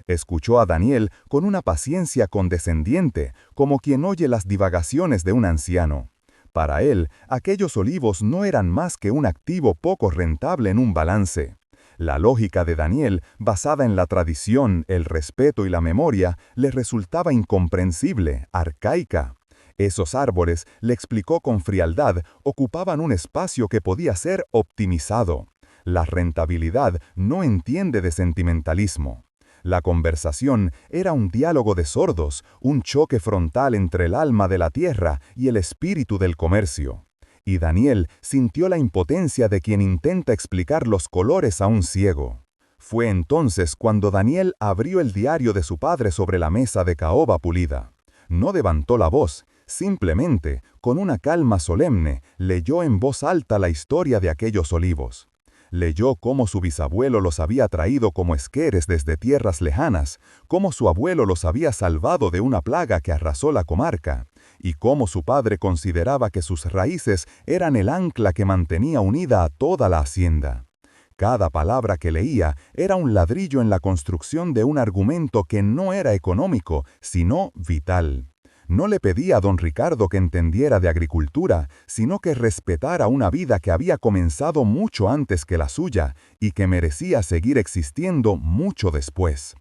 Escuchó a Daniel con una paciencia condescendiente, como quien oye las divagaciones de un anciano. Para él, aquellos olivos no eran más que un activo poco rentable en un balance. La lógica de Daniel, basada en la tradición, el respeto y la memoria, le resultaba incomprensible, arcaica. Esos árboles, le explicó con frialdad, ocupaban un espacio que podía ser optimizado. La rentabilidad no entiende de sentimentalismo. La conversación era un diálogo de sordos, un choque frontal entre el alma de la tierra y el espíritu del comercio. Y Daniel sintió la impotencia de quien intenta explicar los colores a un ciego. Fue entonces cuando Daniel abrió el diario de su padre sobre la mesa de caoba pulida. No levantó la voz. Simplemente, con una calma solemne, leyó en voz alta la historia de aquellos olivos. Leyó cómo su bisabuelo los había traído como esqueres desde tierras lejanas, cómo su abuelo los había salvado de una plaga que arrasó la comarca, y cómo su padre consideraba que sus raíces eran el ancla que mantenía unida a toda la hacienda. Cada palabra que leía era un ladrillo en la construcción de un argumento que no era económico, sino vital. No le pedía a don Ricardo que entendiera de agricultura, sino que respetara una vida que había comenzado mucho antes que la suya y que merecía seguir existiendo mucho después.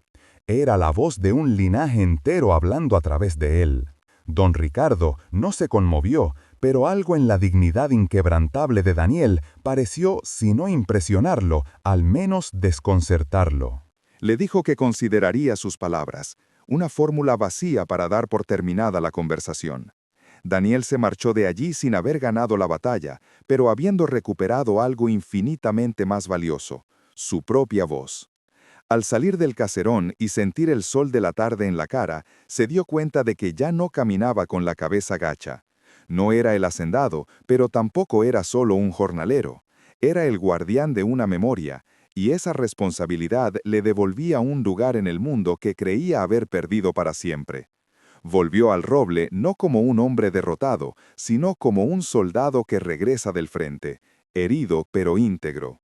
Era la voz de un linaje entero hablando a través de él. Don Ricardo no se conmovió, pero algo en la dignidad inquebrantable de Daniel pareció, si no impresionarlo, al menos desconcertarlo. Le dijo que consideraría sus palabras, una fórmula vacía para dar por terminada la conversación. Daniel se marchó de allí sin haber ganado la batalla, pero habiendo recuperado algo infinitamente más valioso, su propia voz. Al salir del caserón y sentir el sol de la tarde en la cara, se dio cuenta de que ya no caminaba con la cabeza gacha. No era el hacendado, pero tampoco era solo un jornalero. Era el guardián de una memoria, y esa responsabilidad le devolvía un lugar en el mundo que creía haber perdido para siempre. Volvió al roble no como un hombre derrotado, sino como un soldado que regresa del frente, herido pero íntegro.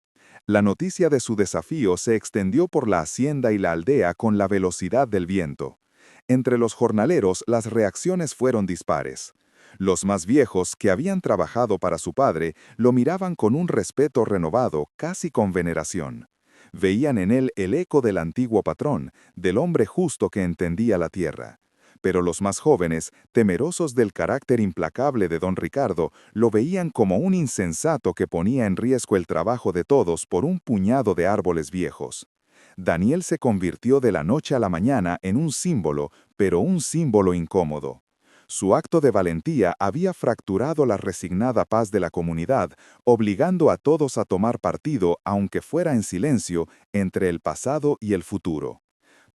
La noticia de su desafío se extendió por la hacienda y la aldea con la velocidad del viento. Entre los jornaleros las reacciones fueron dispares. Los más viejos, que habían trabajado para su padre, lo miraban con un respeto renovado, casi con veneración. Veían en él el eco del antiguo patrón, del hombre justo que entendía la tierra. Pero los más jóvenes, temerosos del carácter implacable de don Ricardo, lo veían como un insensato que ponía en riesgo el trabajo de todos por un puñado de árboles viejos. Daniel se convirtió de la noche a la mañana en un símbolo, pero un símbolo incómodo. Su acto de valentía había fracturado la resignada paz de la comunidad, obligando a todos a tomar partido, aunque fuera en silencio, entre el pasado y el futuro.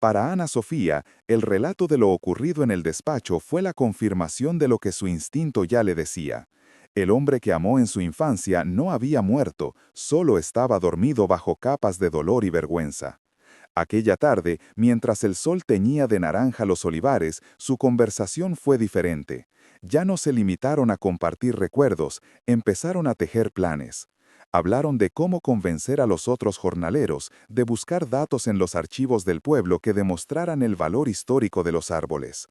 Para Ana Sofía, el relato de lo ocurrido en el despacho fue la confirmación de lo que su instinto ya le decía. El hombre que amó en su infancia no había muerto, solo estaba dormido bajo capas de dolor y vergüenza. Aquella tarde, mientras el sol teñía de naranja los olivares, su conversación fue diferente. Ya no se limitaron a compartir recuerdos, empezaron a tejer planes. Hablaron de cómo convencer a los otros jornaleros, de buscar datos en los archivos del pueblo que demostraran el valor histórico de los árboles.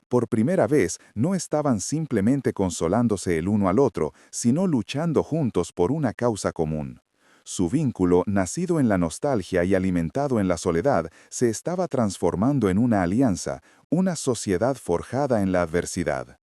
Por primera vez, no estaban simplemente consolándose el uno al otro, sino luchando juntos por una causa común. Su vínculo, nacido en la nostalgia y alimentado en la soledad, se estaba transformando en una alianza, una sociedad forjada en la adversidad.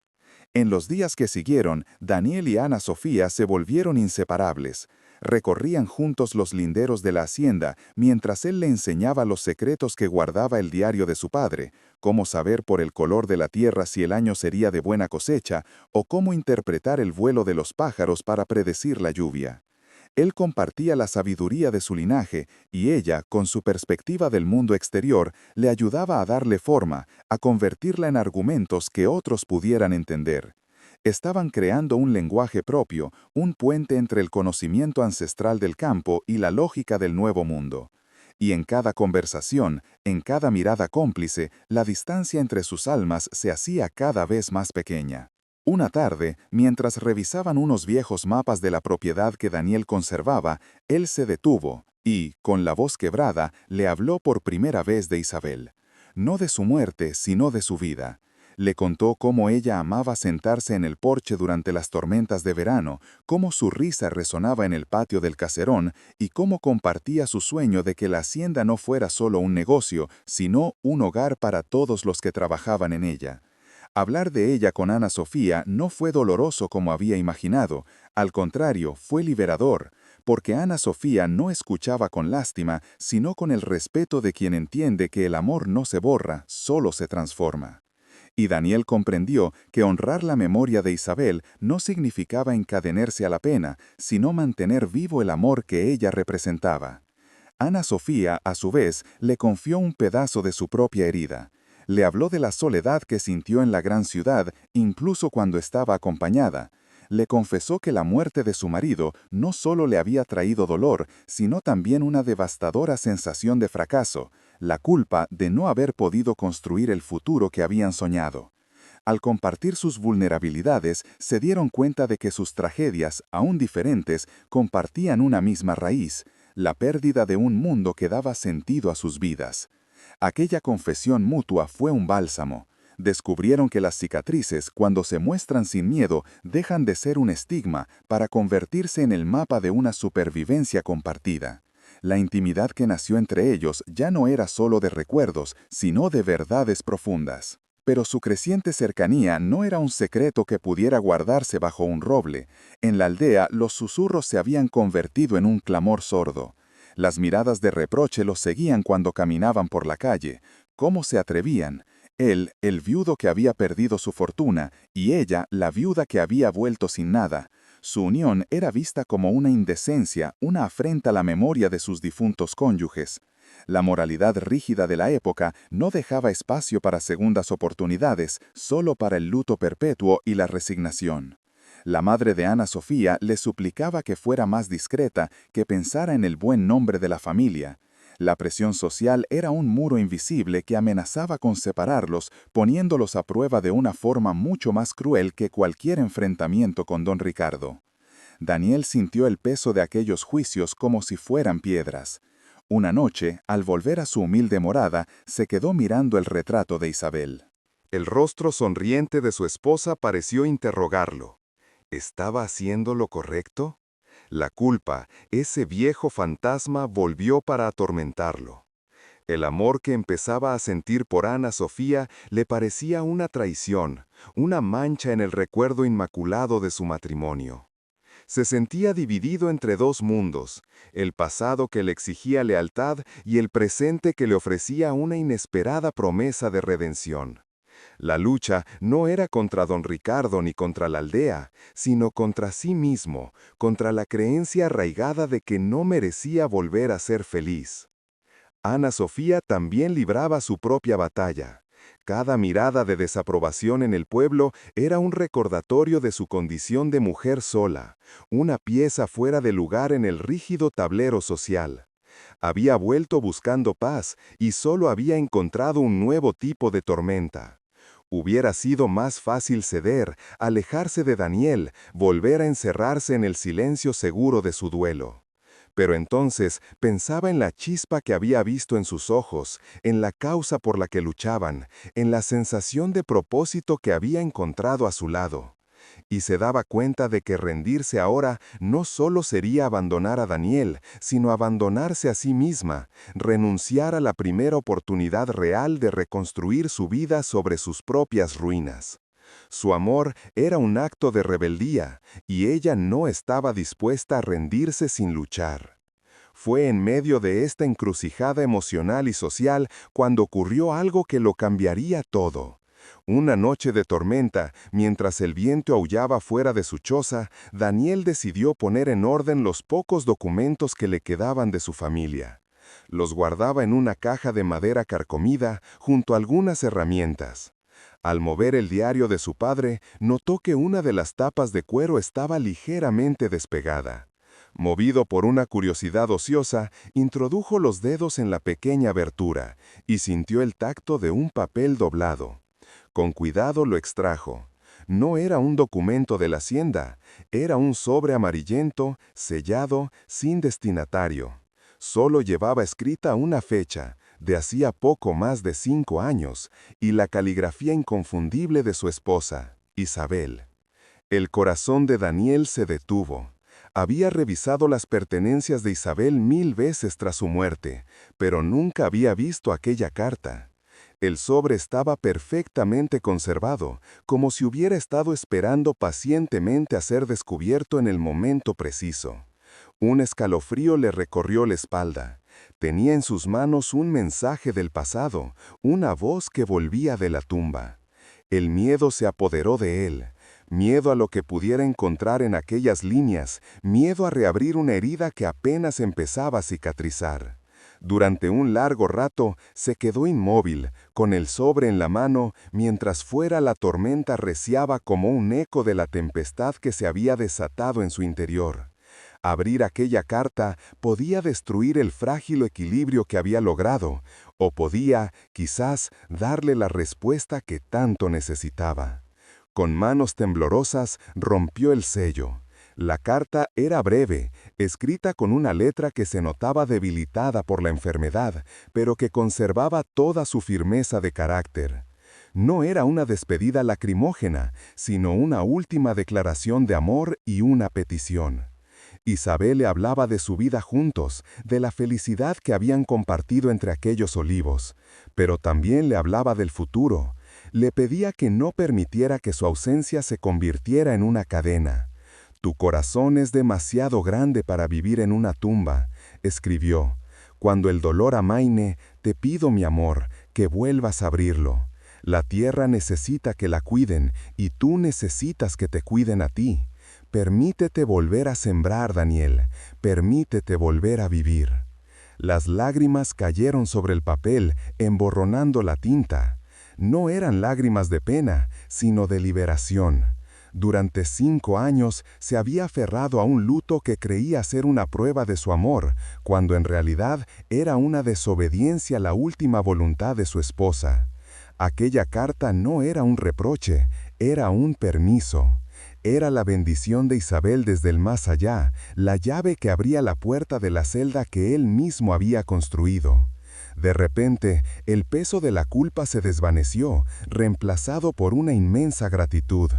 En los días que siguieron, Daniel y Ana Sofía se volvieron inseparables. Recorrían juntos los linderos de la hacienda, mientras él le enseñaba los secretos que guardaba el diario de su padre, cómo saber por el color de la tierra si el año sería de buena cosecha, o cómo interpretar el vuelo de los pájaros para predecir la lluvia. Él compartía la sabiduría de su linaje, y ella, con su perspectiva del mundo exterior, le ayudaba a darle forma, a convertirla en argumentos que otros pudieran entender. Estaban creando un lenguaje propio, un puente entre el conocimiento ancestral del campo y la lógica del nuevo mundo. Y en cada conversación, en cada mirada cómplice, la distancia entre sus almas se hacía cada vez más pequeña. Una tarde, mientras revisaban unos viejos mapas de la propiedad que Daniel conservaba, él se detuvo y, con la voz quebrada, le habló por primera vez de Isabel. No de su muerte, sino de su vida. Le contó cómo ella amaba sentarse en el porche durante las tormentas de verano, cómo su risa resonaba en el patio del caserón y cómo compartía su sueño de que la hacienda no fuera solo un negocio, sino un hogar para todos los que trabajaban en ella. Hablar de ella con Ana Sofía no fue doloroso como había imaginado, al contrario, fue liberador, porque Ana Sofía no escuchaba con lástima, sino con el respeto de quien entiende que el amor no se borra, solo se transforma. Y Daniel comprendió que honrar la memoria de Isabel no significaba encadenarse a la pena, sino mantener vivo el amor que ella representaba. Ana Sofía, a su vez, le confió un pedazo de su propia herida. Le habló de la soledad que sintió en la gran ciudad, incluso cuando estaba acompañada. Le confesó que la muerte de su marido no solo le había traído dolor, sino también una devastadora sensación de fracaso, la culpa de no haber podido construir el futuro que habían soñado. Al compartir sus vulnerabilidades, se dieron cuenta de que sus tragedias, aún diferentes, compartían una misma raíz, la pérdida de un mundo que daba sentido a sus vidas. Aquella confesión mutua fue un bálsamo. Descubrieron que las cicatrices, cuando se muestran sin miedo, dejan de ser un estigma para convertirse en el mapa de una supervivencia compartida. La intimidad que nació entre ellos ya no era solo de recuerdos, sino de verdades profundas. Pero su creciente cercanía no era un secreto que pudiera guardarse bajo un roble. En la aldea, los susurros se habían convertido en un clamor sordo. Las miradas de reproche los seguían cuando caminaban por la calle. ¿Cómo se atrevían? Él, el viudo que había perdido su fortuna, y ella, la viuda que había vuelto sin nada. Su unión era vista como una indecencia, una afrenta a la memoria de sus difuntos cónyuges. La moralidad rígida de la época no dejaba espacio para segundas oportunidades, solo para el luto perpetuo y la resignación. La madre de Ana Sofía le suplicaba que fuera más discreta, que pensara en el buen nombre de la familia. La presión social era un muro invisible que amenazaba con separarlos, poniéndolos a prueba de una forma mucho más cruel que cualquier enfrentamiento con don Ricardo. Daniel sintió el peso de aquellos juicios como si fueran piedras. Una noche, al volver a su humilde morada, se quedó mirando el retrato de Isabel. El rostro sonriente de su esposa pareció interrogarlo. ¿Estaba haciendo lo correcto? La culpa, ese viejo fantasma, volvió para atormentarlo. El amor que empezaba a sentir por Ana Sofía le parecía una traición, una mancha en el recuerdo inmaculado de su matrimonio. Se sentía dividido entre dos mundos, el pasado que le exigía lealtad y el presente que le ofrecía una inesperada promesa de redención. La lucha no era contra don Ricardo ni contra la aldea, sino contra sí mismo, contra la creencia arraigada de que no merecía volver a ser feliz. Ana Sofía también libraba su propia batalla. Cada mirada de desaprobación en el pueblo era un recordatorio de su condición de mujer sola, una pieza fuera de lugar en el rígido tablero social. Había vuelto buscando paz y solo había encontrado un nuevo tipo de tormenta. Hubiera sido más fácil ceder, alejarse de Daniel, volver a encerrarse en el silencio seguro de su duelo. Pero entonces pensaba en la chispa que había visto en sus ojos, en la causa por la que luchaban, en la sensación de propósito que había encontrado a su lado. Y se daba cuenta de que rendirse ahora no solo sería abandonar a Daniel, sino abandonarse a sí misma, renunciar a la primera oportunidad real de reconstruir su vida sobre sus propias ruinas. Su amor era un acto de rebeldía, y ella no estaba dispuesta a rendirse sin luchar. Fue en medio de esta encrucijada emocional y social cuando ocurrió algo que lo cambiaría todo. Una noche de tormenta, mientras el viento aullaba fuera de su choza, Daniel decidió poner en orden los pocos documentos que le quedaban de su familia. Los guardaba en una caja de madera carcomida junto a algunas herramientas. Al mover el diario de su padre, notó que una de las tapas de cuero estaba ligeramente despegada. Movido por una curiosidad ociosa, introdujo los dedos en la pequeña abertura y sintió el tacto de un papel doblado. Con cuidado lo extrajo. No era un documento de la hacienda, era un sobre amarillento, sellado, sin destinatario. Solo llevaba escrita una fecha, de hacía poco más de 5 años, y la caligrafía inconfundible de su esposa, Isabel. El corazón de Daniel se detuvo. Había revisado las pertenencias de Isabel 1000 veces tras su muerte, pero nunca había visto aquella carta. El sobre estaba perfectamente conservado, como si hubiera estado esperando pacientemente a ser descubierto en el momento preciso. Un escalofrío le recorrió la espalda. Tenía en sus manos un mensaje del pasado, una voz que volvía de la tumba. El miedo se apoderó de él. Miedo a lo que pudiera encontrar en aquellas líneas, miedo a reabrir una herida que apenas empezaba a cicatrizar. Durante un largo rato se quedó inmóvil, con el sobre en la mano, mientras fuera la tormenta reciaba como un eco de la tempestad que se había desatado en su interior. Abrir aquella carta podía destruir el frágil equilibrio que había logrado, o podía, quizás, darle la respuesta que tanto necesitaba. Con manos temblorosas rompió el sello. La carta era breve, escrita con una letra que se notaba debilitada por la enfermedad, pero que conservaba toda su firmeza de carácter. No era una despedida lacrimógena, sino una última declaración de amor y una petición. Isabel le hablaba de su vida juntos, de la felicidad que habían compartido entre aquellos olivos, pero también le hablaba del futuro. Le pedía que no permitiera que su ausencia se convirtiera en una cadena. «Tu corazón es demasiado grande para vivir en una tumba», escribió. «Cuando el dolor amaine, te pido, mi amor, que vuelvas a abrirlo. La tierra necesita que la cuiden y tú necesitas que te cuiden a ti. Permítete volver a sembrar, Daniel. Permítete volver a vivir». Las lágrimas cayeron sobre el papel, emborronando la tinta. No eran lágrimas de pena, sino de liberación. Durante 5 años se había aferrado a un luto que creía ser una prueba de su amor, cuando en realidad era una desobediencia a la última voluntad de su esposa. Aquella carta no era un reproche, era un permiso. Era la bendición de Isabel desde el más allá, la llave que abría la puerta de la celda que él mismo había construido. De repente, el peso de la culpa se desvaneció, reemplazado por una inmensa gratitud.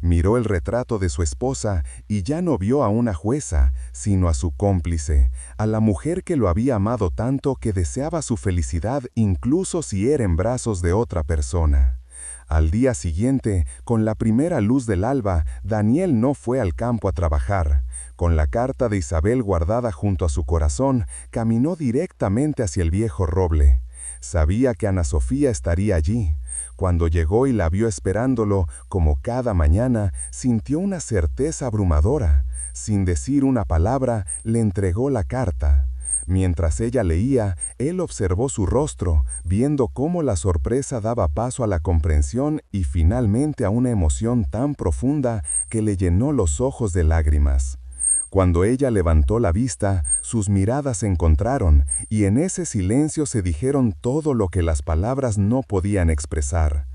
Miró el retrato de su esposa y ya no vio a una jueza, sino a su cómplice, a la mujer que lo había amado tanto que deseaba su felicidad incluso si era en brazos de otra persona. Al día siguiente, con la primera luz del alba, Daniel no fue al campo a trabajar. Con la carta de Isabel guardada junto a su corazón, caminó directamente hacia el viejo roble. Sabía que Ana Sofía estaría allí. Cuando llegó y la vio esperándolo, como cada mañana, sintió una certeza abrumadora. Sin decir una palabra, le entregó la carta. Mientras ella leía, él observó su rostro, viendo cómo la sorpresa daba paso a la comprensión y finalmente a una emoción tan profunda que le llenó los ojos de lágrimas. Cuando ella levantó la vista, sus miradas se encontraron y en ese silencio se dijeron todo lo que las palabras no podían expresar.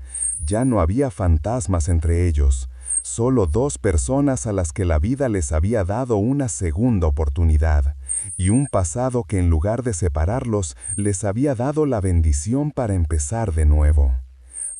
Ya no había fantasmas entre ellos, solo dos personas a las que la vida les había dado una segunda oportunidad, y un pasado que en lugar de separarlos, les había dado la bendición para empezar de nuevo.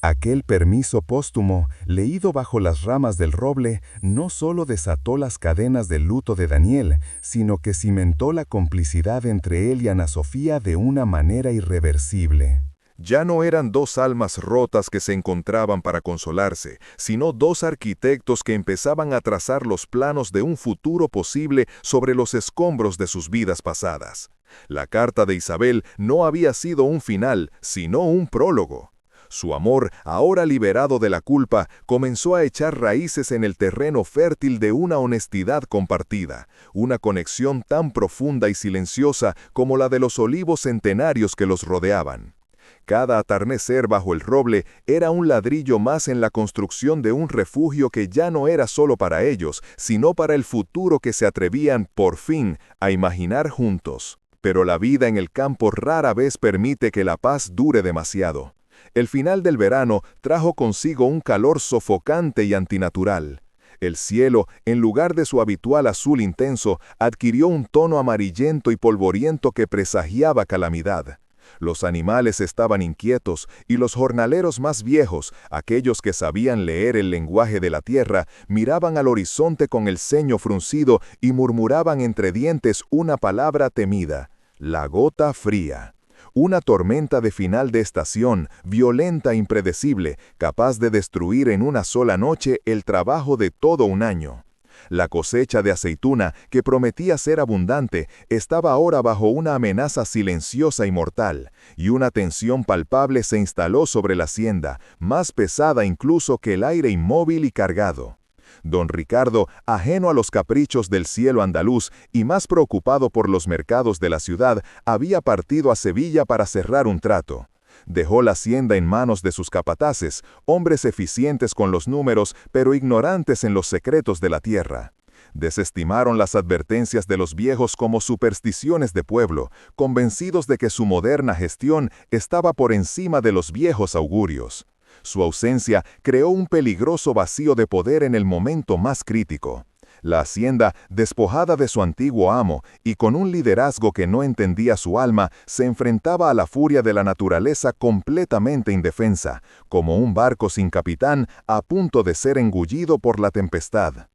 Aquel permiso póstumo, leído bajo las ramas del roble, no solo desató las cadenas del luto de Daniel, sino que cimentó la complicidad entre él y Ana Sofía de una manera irreversible. Ya no eran dos almas rotas que se encontraban para consolarse, sino dos arquitectos que empezaban a trazar los planos de un futuro posible sobre los escombros de sus vidas pasadas. La carta de Isabel no había sido un final, sino un prólogo. Su amor, ahora liberado de la culpa, comenzó a echar raíces en el terreno fértil de una honestidad compartida, una conexión tan profunda y silenciosa como la de los olivos centenarios que los rodeaban. Cada atardecer bajo el roble era un ladrillo más en la construcción de un refugio que ya no era solo para ellos, sino para el futuro que se atrevían, por fin, a imaginar juntos. Pero la vida en el campo rara vez permite que la paz dure demasiado. El final del verano trajo consigo un calor sofocante y antinatural. El cielo, en lugar de su habitual azul intenso, adquirió un tono amarillento y polvoriento que presagiaba calamidad. Los animales estaban inquietos y los jornaleros más viejos, aquellos que sabían leer el lenguaje de la tierra, miraban al horizonte con el ceño fruncido y murmuraban entre dientes una palabra temida: la gota fría. Una tormenta de final de estación, violenta e impredecible, capaz de destruir en una sola noche el trabajo de todo un año. La cosecha de aceituna, que prometía ser abundante, estaba ahora bajo una amenaza silenciosa y mortal, y una tensión palpable se instaló sobre la hacienda, más pesada incluso que el aire inmóvil y cargado. Don Ricardo, ajeno a los caprichos del cielo andaluz y más preocupado por los mercados de la ciudad, había partido a Sevilla para cerrar un trato. Dejó la hacienda en manos de sus capataces, hombres eficientes con los números, pero ignorantes en los secretos de la tierra. Desestimaron las advertencias de los viejos como supersticiones de pueblo, convencidos de que su moderna gestión estaba por encima de los viejos augurios. Su ausencia creó un peligroso vacío de poder en el momento más crítico. La hacienda, despojada de su antiguo amo y con un liderazgo que no entendía su alma, se enfrentaba a la furia de la naturaleza completamente indefensa, como un barco sin capitán a punto de ser engullido por la tempestad.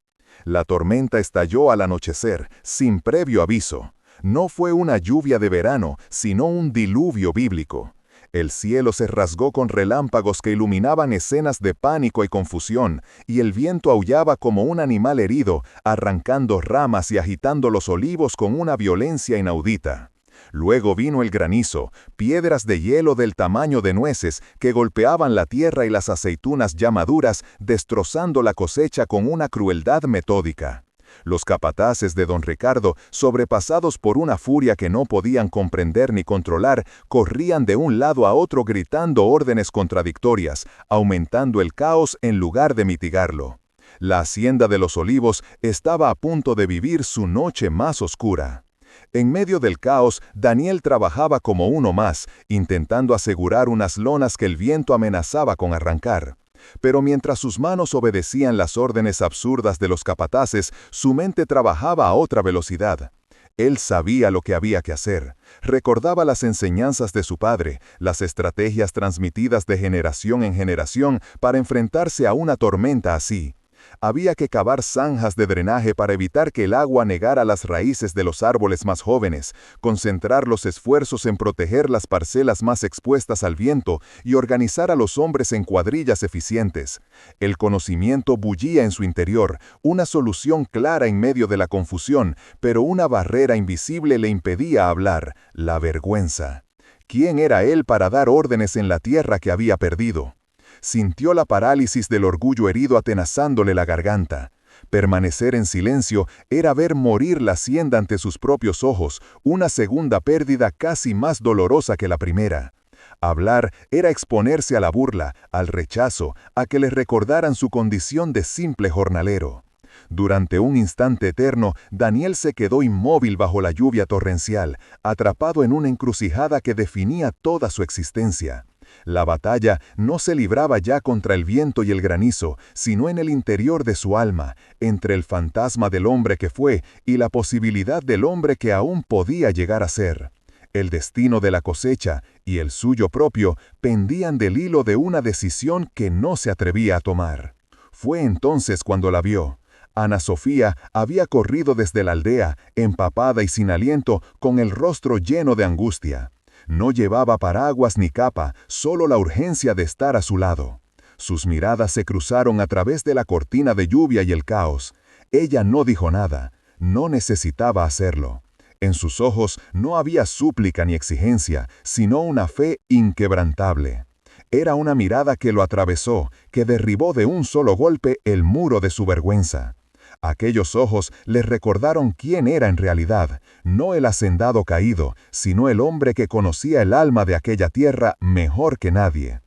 La tormenta estalló al anochecer, sin previo aviso. No fue una lluvia de verano, sino un diluvio bíblico. El cielo se rasgó con relámpagos que iluminaban escenas de pánico y confusión, y el viento aullaba como un animal herido, arrancando ramas y agitando los olivos con una violencia inaudita. Luego vino el granizo, piedras de hielo del tamaño de nueces que golpeaban la tierra y las aceitunas ya maduras, destrozando la cosecha con una crueldad metódica. Los capataces de don Ricardo, sobrepasados por una furia que no podían comprender ni controlar, corrían de un lado a otro gritando órdenes contradictorias, aumentando el caos en lugar de mitigarlo. La hacienda de los Olivos estaba a punto de vivir su noche más oscura. En medio del caos, Daniel trabajaba como uno más, intentando asegurar unas lonas que el viento amenazaba con arrancar. Pero mientras sus manos obedecían las órdenes absurdas de los capataces, su mente trabajaba a otra velocidad. Él sabía lo que había que hacer. Recordaba las enseñanzas de su padre, las estrategias transmitidas de generación en generación para enfrentarse a una tormenta así. Había que cavar zanjas de drenaje para evitar que el agua negara las raíces de los árboles más jóvenes, concentrar los esfuerzos en proteger las parcelas más expuestas al viento y organizar a los hombres en cuadrillas eficientes. El conocimiento bullía en su interior, una solución clara en medio de la confusión, pero una barrera invisible le impedía hablar: la vergüenza. ¿Quién era él para dar órdenes en la tierra que había perdido? Sintió la parálisis del orgullo herido atenazándole la garganta. Permanecer en silencio era ver morir la hacienda ante sus propios ojos, una segunda pérdida casi más dolorosa que la primera. Hablar era exponerse a la burla, al rechazo, a que le recordaran su condición de simple jornalero. Durante un instante eterno, Daniel se quedó inmóvil bajo la lluvia torrencial, atrapado en una encrucijada que definía toda su existencia. La batalla no se libraba ya contra el viento y el granizo, sino en el interior de su alma, entre el fantasma del hombre que fue y la posibilidad del hombre que aún podía llegar a ser. El destino de la cosecha y el suyo propio pendían del hilo de una decisión que no se atrevía a tomar. Fue entonces cuando la vio. Ana Sofía había corrido desde la aldea, empapada y sin aliento, con el rostro lleno de angustia. No llevaba paraguas ni capa, solo la urgencia de estar a su lado. Sus miradas se cruzaron a través de la cortina de lluvia y el caos. Ella no dijo nada, no necesitaba hacerlo. En sus ojos no había súplica ni exigencia, sino una fe inquebrantable. Era una mirada que lo atravesó, que derribó de un solo golpe el muro de su vergüenza. Aquellos ojos le recordaron quién era en realidad, no el hacendado caído, sino el hombre que conocía el alma de aquella tierra mejor que nadie.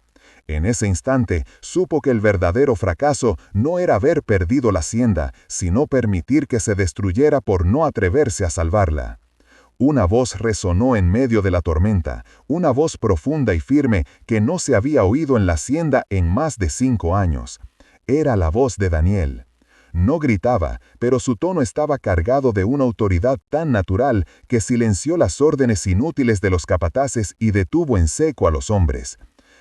En ese instante supo que el verdadero fracaso no era haber perdido la hacienda, sino permitir que se destruyera por no atreverse a salvarla. Una voz resonó en medio de la tormenta, una voz profunda y firme que no se había oído en la hacienda en más de 5 años. Era la voz de Daniel. No gritaba, pero su tono estaba cargado de una autoridad tan natural que silenció las órdenes inútiles de los capataces y detuvo en seco a los hombres.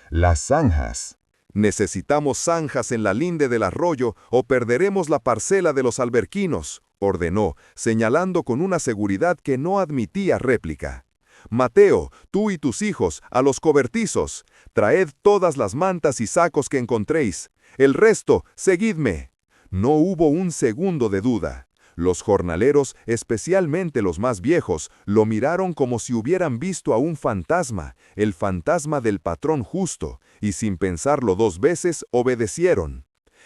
Las zanjas. «Necesitamos zanjas en la linde del arroyo o perderemos la parcela de los alberquinos», ordenó, señalando con una seguridad que no admitía réplica. «Mateo, tú y tus hijos, a los cobertizos. Traed todas las mantas y sacos que encontréis. El resto, seguidme». No hubo un segundo de duda. Los jornaleros, especialmente los más viejos, lo miraron como si hubieran visto a un fantasma, el fantasma del patrón justo, y sin pensarlo 2 veces, obedecieron.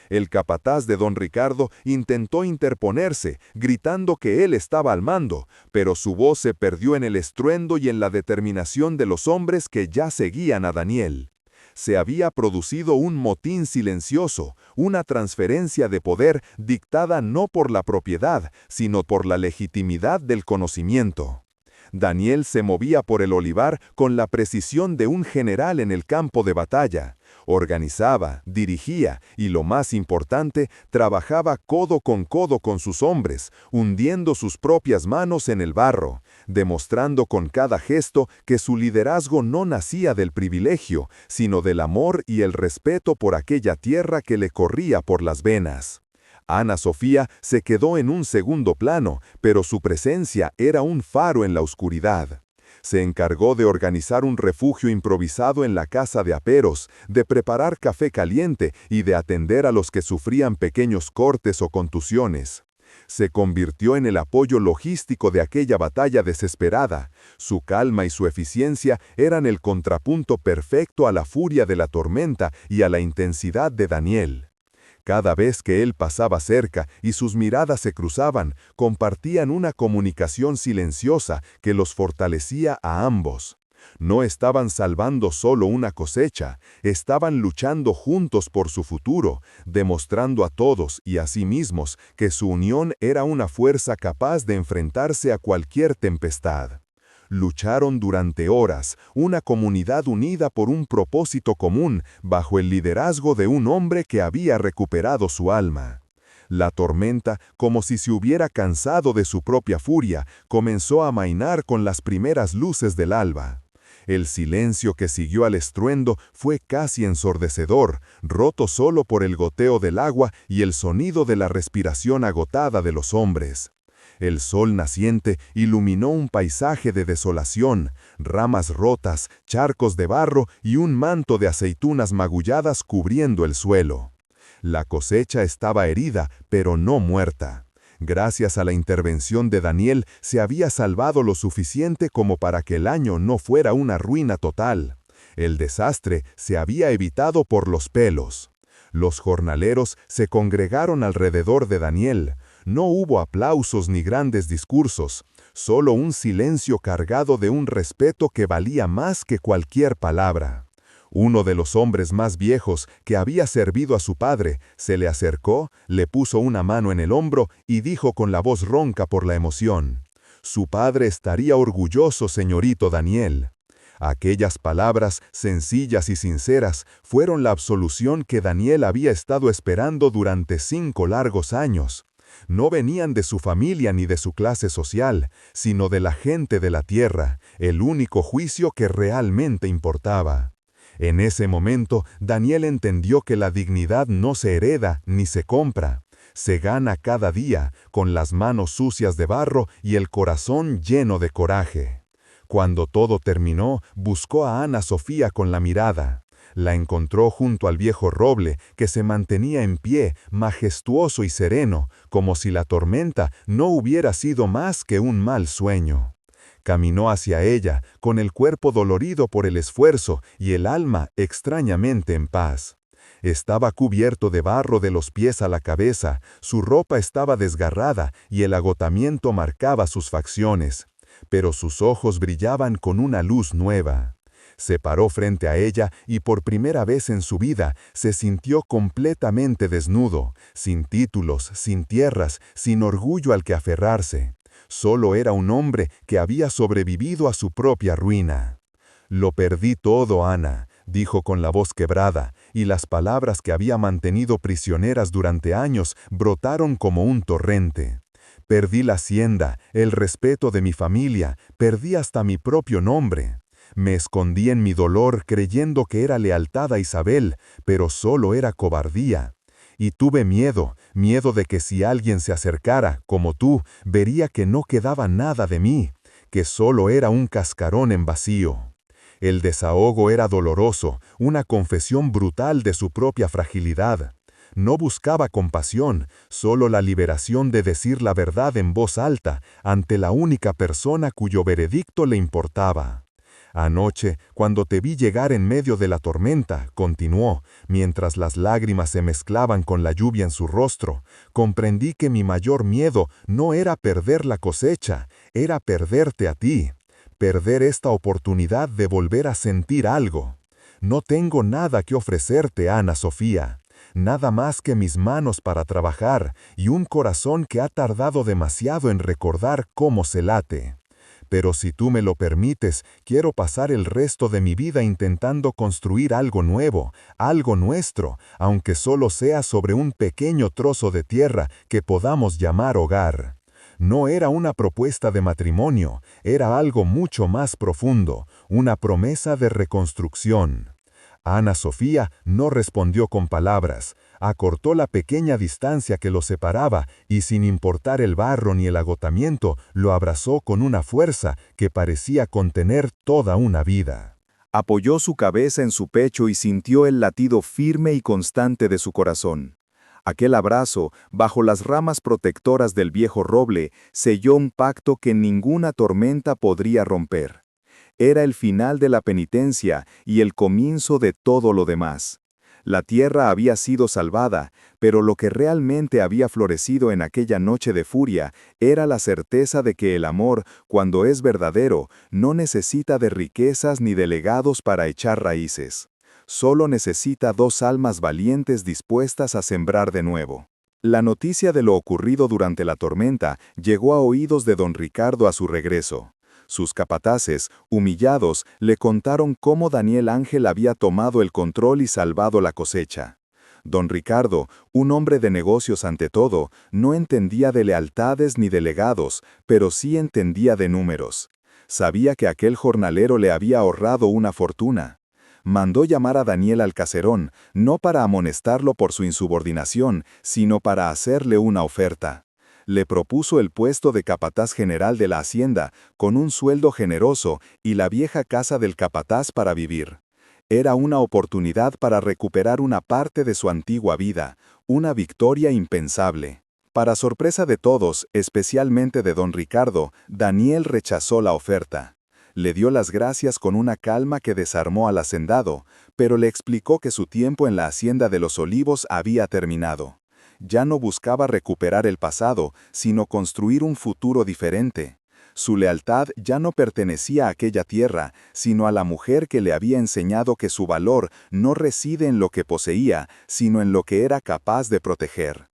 El capataz de don Ricardo intentó interponerse, gritando que él estaba al mando, pero su voz se perdió en el estruendo y en la determinación de los hombres que ya seguían a Daniel. Se había producido un motín silencioso, una transferencia de poder dictada no por la propiedad, sino por la legitimidad del conocimiento. Daniel se movía por el olivar con la precisión de un general en el campo de batalla. Organizaba, dirigía y, lo más importante, trabajaba codo con sus hombres, hundiendo sus propias manos en el barro, demostrando con cada gesto que su liderazgo no nacía del privilegio, sino del amor y el respeto por aquella tierra que le corría por las venas. Ana Sofía se quedó en un segundo plano, pero su presencia era un faro en la oscuridad. Se encargó de organizar un refugio improvisado en la casa de aperos, de preparar café caliente y de atender a los que sufrían pequeños cortes o contusiones. Se convirtió en el apoyo logístico de aquella batalla desesperada. Su calma y su eficiencia eran el contrapunto perfecto a la furia de la tormenta y a la intensidad de Daniel. Cada vez que él pasaba cerca y sus miradas se cruzaban, compartían una comunicación silenciosa que los fortalecía a ambos. No estaban salvando solo una cosecha, estaban luchando juntos por su futuro, demostrando a todos y a sí mismos que su unión era una fuerza capaz de enfrentarse a cualquier tempestad. Lucharon durante horas, una comunidad unida por un propósito común, bajo el liderazgo de un hombre que había recuperado su alma. La tormenta, como si se hubiera cansado de su propia furia, comenzó a amainar con las primeras luces del alba. El silencio que siguió al estruendo fue casi ensordecedor, roto solo por el goteo del agua y el sonido de la respiración agotada de los hombres. El sol naciente iluminó un paisaje de desolación, ramas rotas, charcos de barro y un manto de aceitunas magulladas cubriendo el suelo. La cosecha estaba herida, pero no muerta. Gracias a la intervención de Daniel, se había salvado lo suficiente como para que el año no fuera una ruina total. El desastre se había evitado por los pelos. Los jornaleros se congregaron alrededor de Daniel. No hubo aplausos ni grandes discursos, solo un silencio cargado de un respeto que valía más que cualquier palabra. Uno de los hombres más viejos, que había servido a su padre, se le acercó, le puso una mano en el hombro y dijo con la voz ronca por la emoción: «Su padre estaría orgulloso, señorito Daniel». Aquellas palabras, sencillas y sinceras, fueron la absolución que Daniel había estado esperando durante 5 largos años. No venían de su familia ni de su clase social, sino de la gente de la tierra, el único juicio que realmente importaba. En ese momento, Daniel entendió que la dignidad no se hereda ni se compra. Se gana cada día, con las manos sucias de barro y el corazón lleno de coraje. Cuando todo terminó, buscó a Ana Sofía con la mirada. La encontró junto al viejo roble, que se mantenía en pie, majestuoso y sereno, como si la tormenta no hubiera sido más que un mal sueño. Caminó hacia ella, con el cuerpo dolorido por el esfuerzo y el alma extrañamente en paz. Estaba cubierto de barro de los pies a la cabeza, su ropa estaba desgarrada y el agotamiento marcaba sus facciones, pero sus ojos brillaban con una luz nueva. Se paró frente a ella y por primera vez en su vida se sintió completamente desnudo, sin títulos, sin tierras, sin orgullo al que aferrarse. Solo era un hombre que había sobrevivido a su propia ruina. «Lo perdí todo, Ana», dijo con la voz quebrada, y las palabras que había mantenido prisioneras durante años brotaron como un torrente. «Perdí la hacienda, el respeto de mi familia, perdí hasta mi propio nombre. Me escondí en mi dolor creyendo que era lealtad a Isabel, pero solo era cobardía. Y tuve miedo de que si alguien se acercara, como tú, vería que no quedaba nada de mí, que solo era un cascarón en vacío». El desahogo era doloroso, una confesión brutal de su propia fragilidad. No buscaba compasión, solo la liberación de decir la verdad en voz alta, ante la única persona cuyo veredicto le importaba. «Anoche, cuando te vi llegar en medio de la tormenta», continuó, mientras las lágrimas se mezclaban con la lluvia en su rostro, «comprendí que mi mayor miedo no era perder la cosecha, era perderte a ti, perder esta oportunidad de volver a sentir algo. No tengo nada que ofrecerte, Ana Sofía, nada más que mis manos para trabajar y un corazón que ha tardado demasiado en recordar cómo se late. Pero si tú me lo permites, quiero pasar el resto de mi vida intentando construir algo nuevo, algo nuestro, aunque solo sea sobre un pequeño trozo de tierra que podamos llamar hogar». No era una propuesta de matrimonio, era algo mucho más profundo, una promesa de reconstrucción. Ana Sofía no respondió con palabras, acortó la pequeña distancia que los separaba y sin importar el barro ni el agotamiento, lo abrazó con una fuerza que parecía contener toda una vida. Apoyó su cabeza en su pecho y sintió el latido firme y constante de su corazón. Aquel abrazo, bajo las ramas protectoras del viejo roble, selló un pacto que ninguna tormenta podría romper. Era el final de la penitencia y el comienzo de todo lo demás. La tierra había sido salvada, pero lo que realmente había florecido en aquella noche de furia era la certeza de que el amor, cuando es verdadero, no necesita de riquezas ni de legados para echar raíces. Solo necesita 2 almas valientes dispuestas a sembrar de nuevo. La noticia de lo ocurrido durante la tormenta llegó a oídos de don Ricardo a su regreso. Sus capataces, humillados, le contaron cómo Daniel Ángel había tomado el control y salvado la cosecha. Don Ricardo, un hombre de negocios ante todo, no entendía de lealtades ni de legados, pero sí entendía de números. Sabía que aquel jornalero le había ahorrado una fortuna. Mandó llamar a Daniel al caserón, no para amonestarlo por su insubordinación, sino para hacerle una oferta. Le propuso el puesto de capataz general de la hacienda, con un sueldo generoso y la vieja casa del capataz para vivir. Era una oportunidad para recuperar una parte de su antigua vida, una victoria impensable. Para sorpresa de todos, especialmente de don Ricardo, Daniel rechazó la oferta. Le dio las gracias con una calma que desarmó al hacendado, pero le explicó que su tiempo en la hacienda de los Olivos había terminado. Ya no buscaba recuperar el pasado, sino construir un futuro diferente. Su lealtad ya no pertenecía a aquella tierra, sino a la mujer que le había enseñado que su valor no reside en lo que poseía, sino en lo que era capaz de proteger.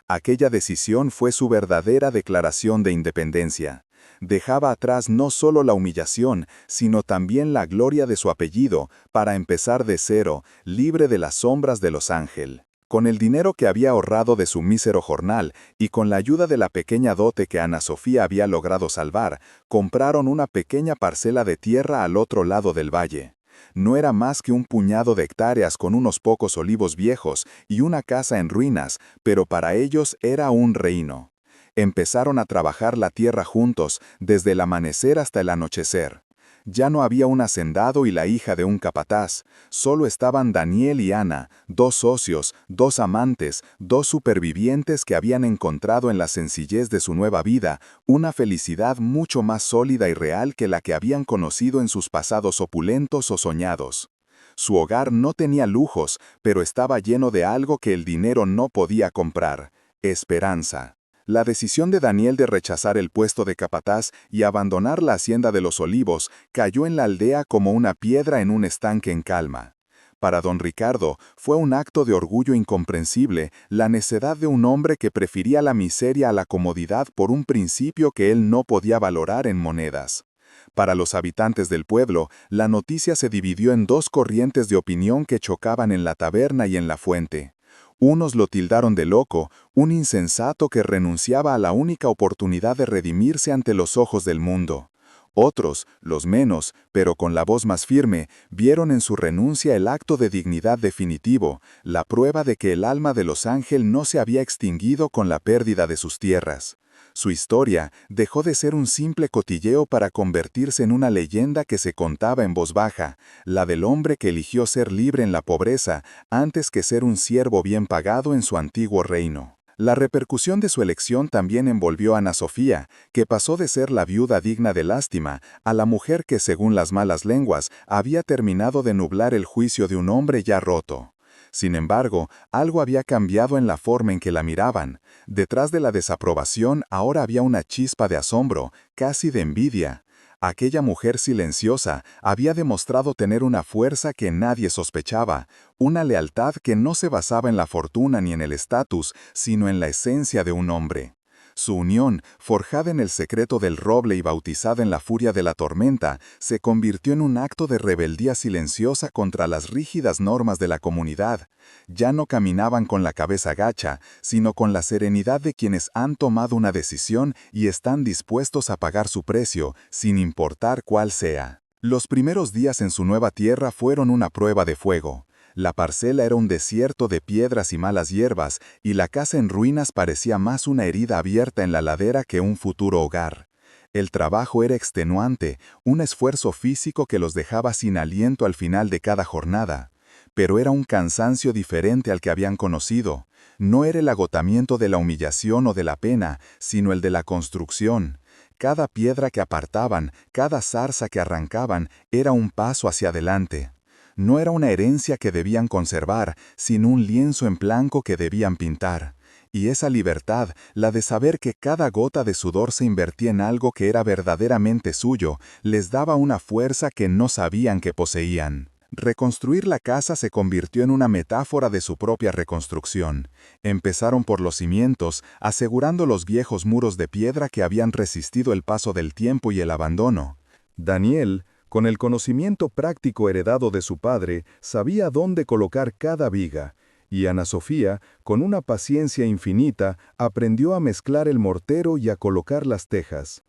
Aquella decisión fue su verdadera declaración de independencia. Dejaba atrás no solo la humillación, sino también la gloria de su apellido, para empezar de cero, libre de las sombras de los ángeles. Con el dinero que había ahorrado de su mísero jornal y con la ayuda de la pequeña dote que Ana Sofía había logrado salvar, compraron una pequeña parcela de tierra al otro lado del valle. No era más que un puñado de hectáreas con unos pocos olivos viejos y una casa en ruinas, pero para ellos era un reino. Empezaron a trabajar la tierra juntos, desde el amanecer hasta el anochecer. Ya no había un hacendado y la hija de un capataz, solo estaban Daniel y Ana, dos socios, dos amantes, dos supervivientes que habían encontrado en la sencillez de su nueva vida una felicidad mucho más sólida y real que la que habían conocido en sus pasados opulentos o soñados. Su hogar no tenía lujos, pero estaba lleno de algo que el dinero no podía comprar: esperanza. La decisión de Daniel de rechazar el puesto de capataz y abandonar la hacienda de los Olivos cayó en la aldea como una piedra en un estanque en calma. Para don Ricardo fue un acto de orgullo incomprensible la necedad de un hombre que prefería la miseria a la comodidad por un principio que él no podía valorar en monedas. Para los habitantes del pueblo, la noticia se dividió en dos corrientes de opinión que chocaban en la taberna y en la fuente. Unos lo tildaron de loco, un insensato que renunciaba a la única oportunidad de redimirse ante los ojos del mundo. Otros, los menos, pero con la voz más firme, vieron en su renuncia el acto de dignidad definitivo, la prueba de que el alma de los ángeles no se había extinguido con la pérdida de sus tierras. Su historia dejó de ser un simple cotilleo para convertirse en una leyenda que se contaba en voz baja, la del hombre que eligió ser libre en la pobreza antes que ser un siervo bien pagado en su antiguo reino. La repercusión de su elección también envolvió a Ana Sofía, que pasó de ser la viuda digna de lástima a la mujer que, según las malas lenguas, había terminado de nublar el juicio de un hombre ya roto. Sin embargo, algo había cambiado en la forma en que la miraban. Detrás de la desaprobación ahora había una chispa de asombro, casi de envidia. Aquella mujer silenciosa había demostrado tener una fuerza que nadie sospechaba, una lealtad que no se basaba en la fortuna ni en el estatus, sino en la esencia de un hombre. Su unión, forjada en el secreto del roble y bautizada en la furia de la tormenta, se convirtió en un acto de rebeldía silenciosa contra las rígidas normas de la comunidad. Ya no caminaban con la cabeza gacha, sino con la serenidad de quienes han tomado una decisión y están dispuestos a pagar su precio, sin importar cuál sea. Los primeros días en su nueva tierra fueron una prueba de fuego. La parcela era un desierto de piedras y malas hierbas, y la casa en ruinas parecía más una herida abierta en la ladera que un futuro hogar. El trabajo era extenuante, un esfuerzo físico que los dejaba sin aliento al final de cada jornada. Pero era un cansancio diferente al que habían conocido. No era el agotamiento de la humillación o de la pena, sino el de la construcción. Cada piedra que apartaban, cada zarza que arrancaban, era un paso hacia adelante. No era una herencia que debían conservar, sino un lienzo en blanco que debían pintar. Y esa libertad, la de saber que cada gota de sudor se invertía en algo que era verdaderamente suyo, les daba una fuerza que no sabían que poseían. Reconstruir la casa se convirtió en una metáfora de su propia reconstrucción. Empezaron por los cimientos, asegurando los viejos muros de piedra que habían resistido el paso del tiempo y el abandono. Daniel, con el conocimiento práctico heredado de su padre, sabía dónde colocar cada viga, y Ana Sofía, con una paciencia infinita, aprendió a mezclar el mortero y a colocar las tejas.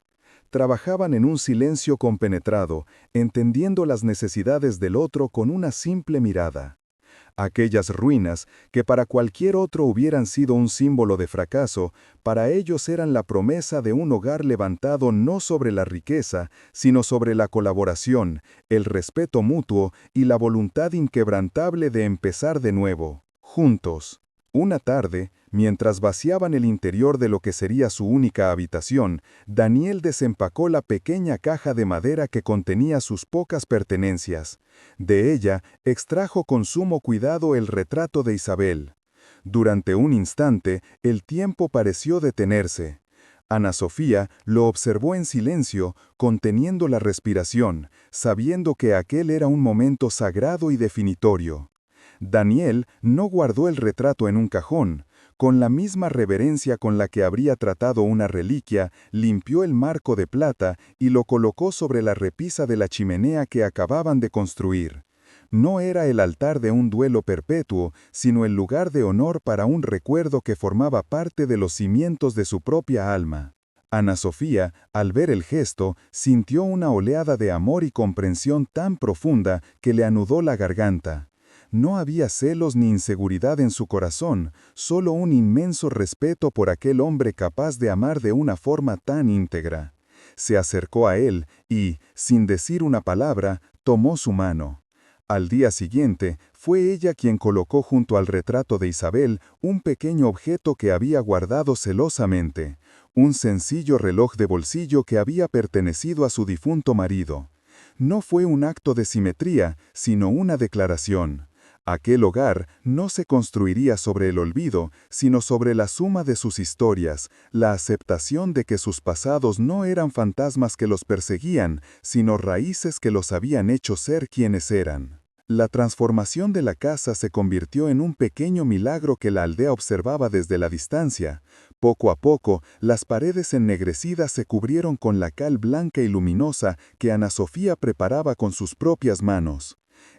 Trabajaban en un silencio compenetrado, entendiendo las necesidades del otro con una simple mirada. Aquellas ruinas, que para cualquier otro hubieran sido un símbolo de fracaso, para ellos eran la promesa de un hogar levantado no sobre la riqueza, sino sobre la colaboración, el respeto mutuo y la voluntad inquebrantable de empezar de nuevo, juntos. Una tarde, mientras vaciaban el interior de lo que sería su única habitación, Daniel desempacó la pequeña caja de madera que contenía sus pocas pertenencias. De ella extrajo con sumo cuidado el retrato de Isabel. Durante un instante, el tiempo pareció detenerse. Ana Sofía lo observó en silencio, conteniendo la respiración, sabiendo que aquel era un momento sagrado y definitorio. Daniel no guardó el retrato en un cajón. Con la misma reverencia con la que habría tratado una reliquia, limpió el marco de plata y lo colocó sobre la repisa de la chimenea que acababan de construir. No era el altar de un duelo perpetuo, sino el lugar de honor para un recuerdo que formaba parte de los cimientos de su propia alma. Ana Sofía, al ver el gesto, sintió una oleada de amor y comprensión tan profunda que le anudó la garganta. No había celos ni inseguridad en su corazón, solo un inmenso respeto por aquel hombre capaz de amar de una forma tan íntegra. Se acercó a él y, sin decir una palabra, tomó su mano. Al día siguiente, fue ella quien colocó junto al retrato de Isabel un pequeño objeto que había guardado celosamente, un sencillo reloj de bolsillo que había pertenecido a su difunto marido. No fue un acto de simetría, sino una declaración. Aquel hogar no se construiría sobre el olvido, sino sobre la suma de sus historias, la aceptación de que sus pasados no eran fantasmas que los perseguían, sino raíces que los habían hecho ser quienes eran. La transformación de la casa se convirtió en un pequeño milagro que la aldea observaba desde la distancia. Poco a poco, las paredes ennegrecidas se cubrieron con la cal blanca y luminosa que Ana Sofía preparaba con sus propias manos.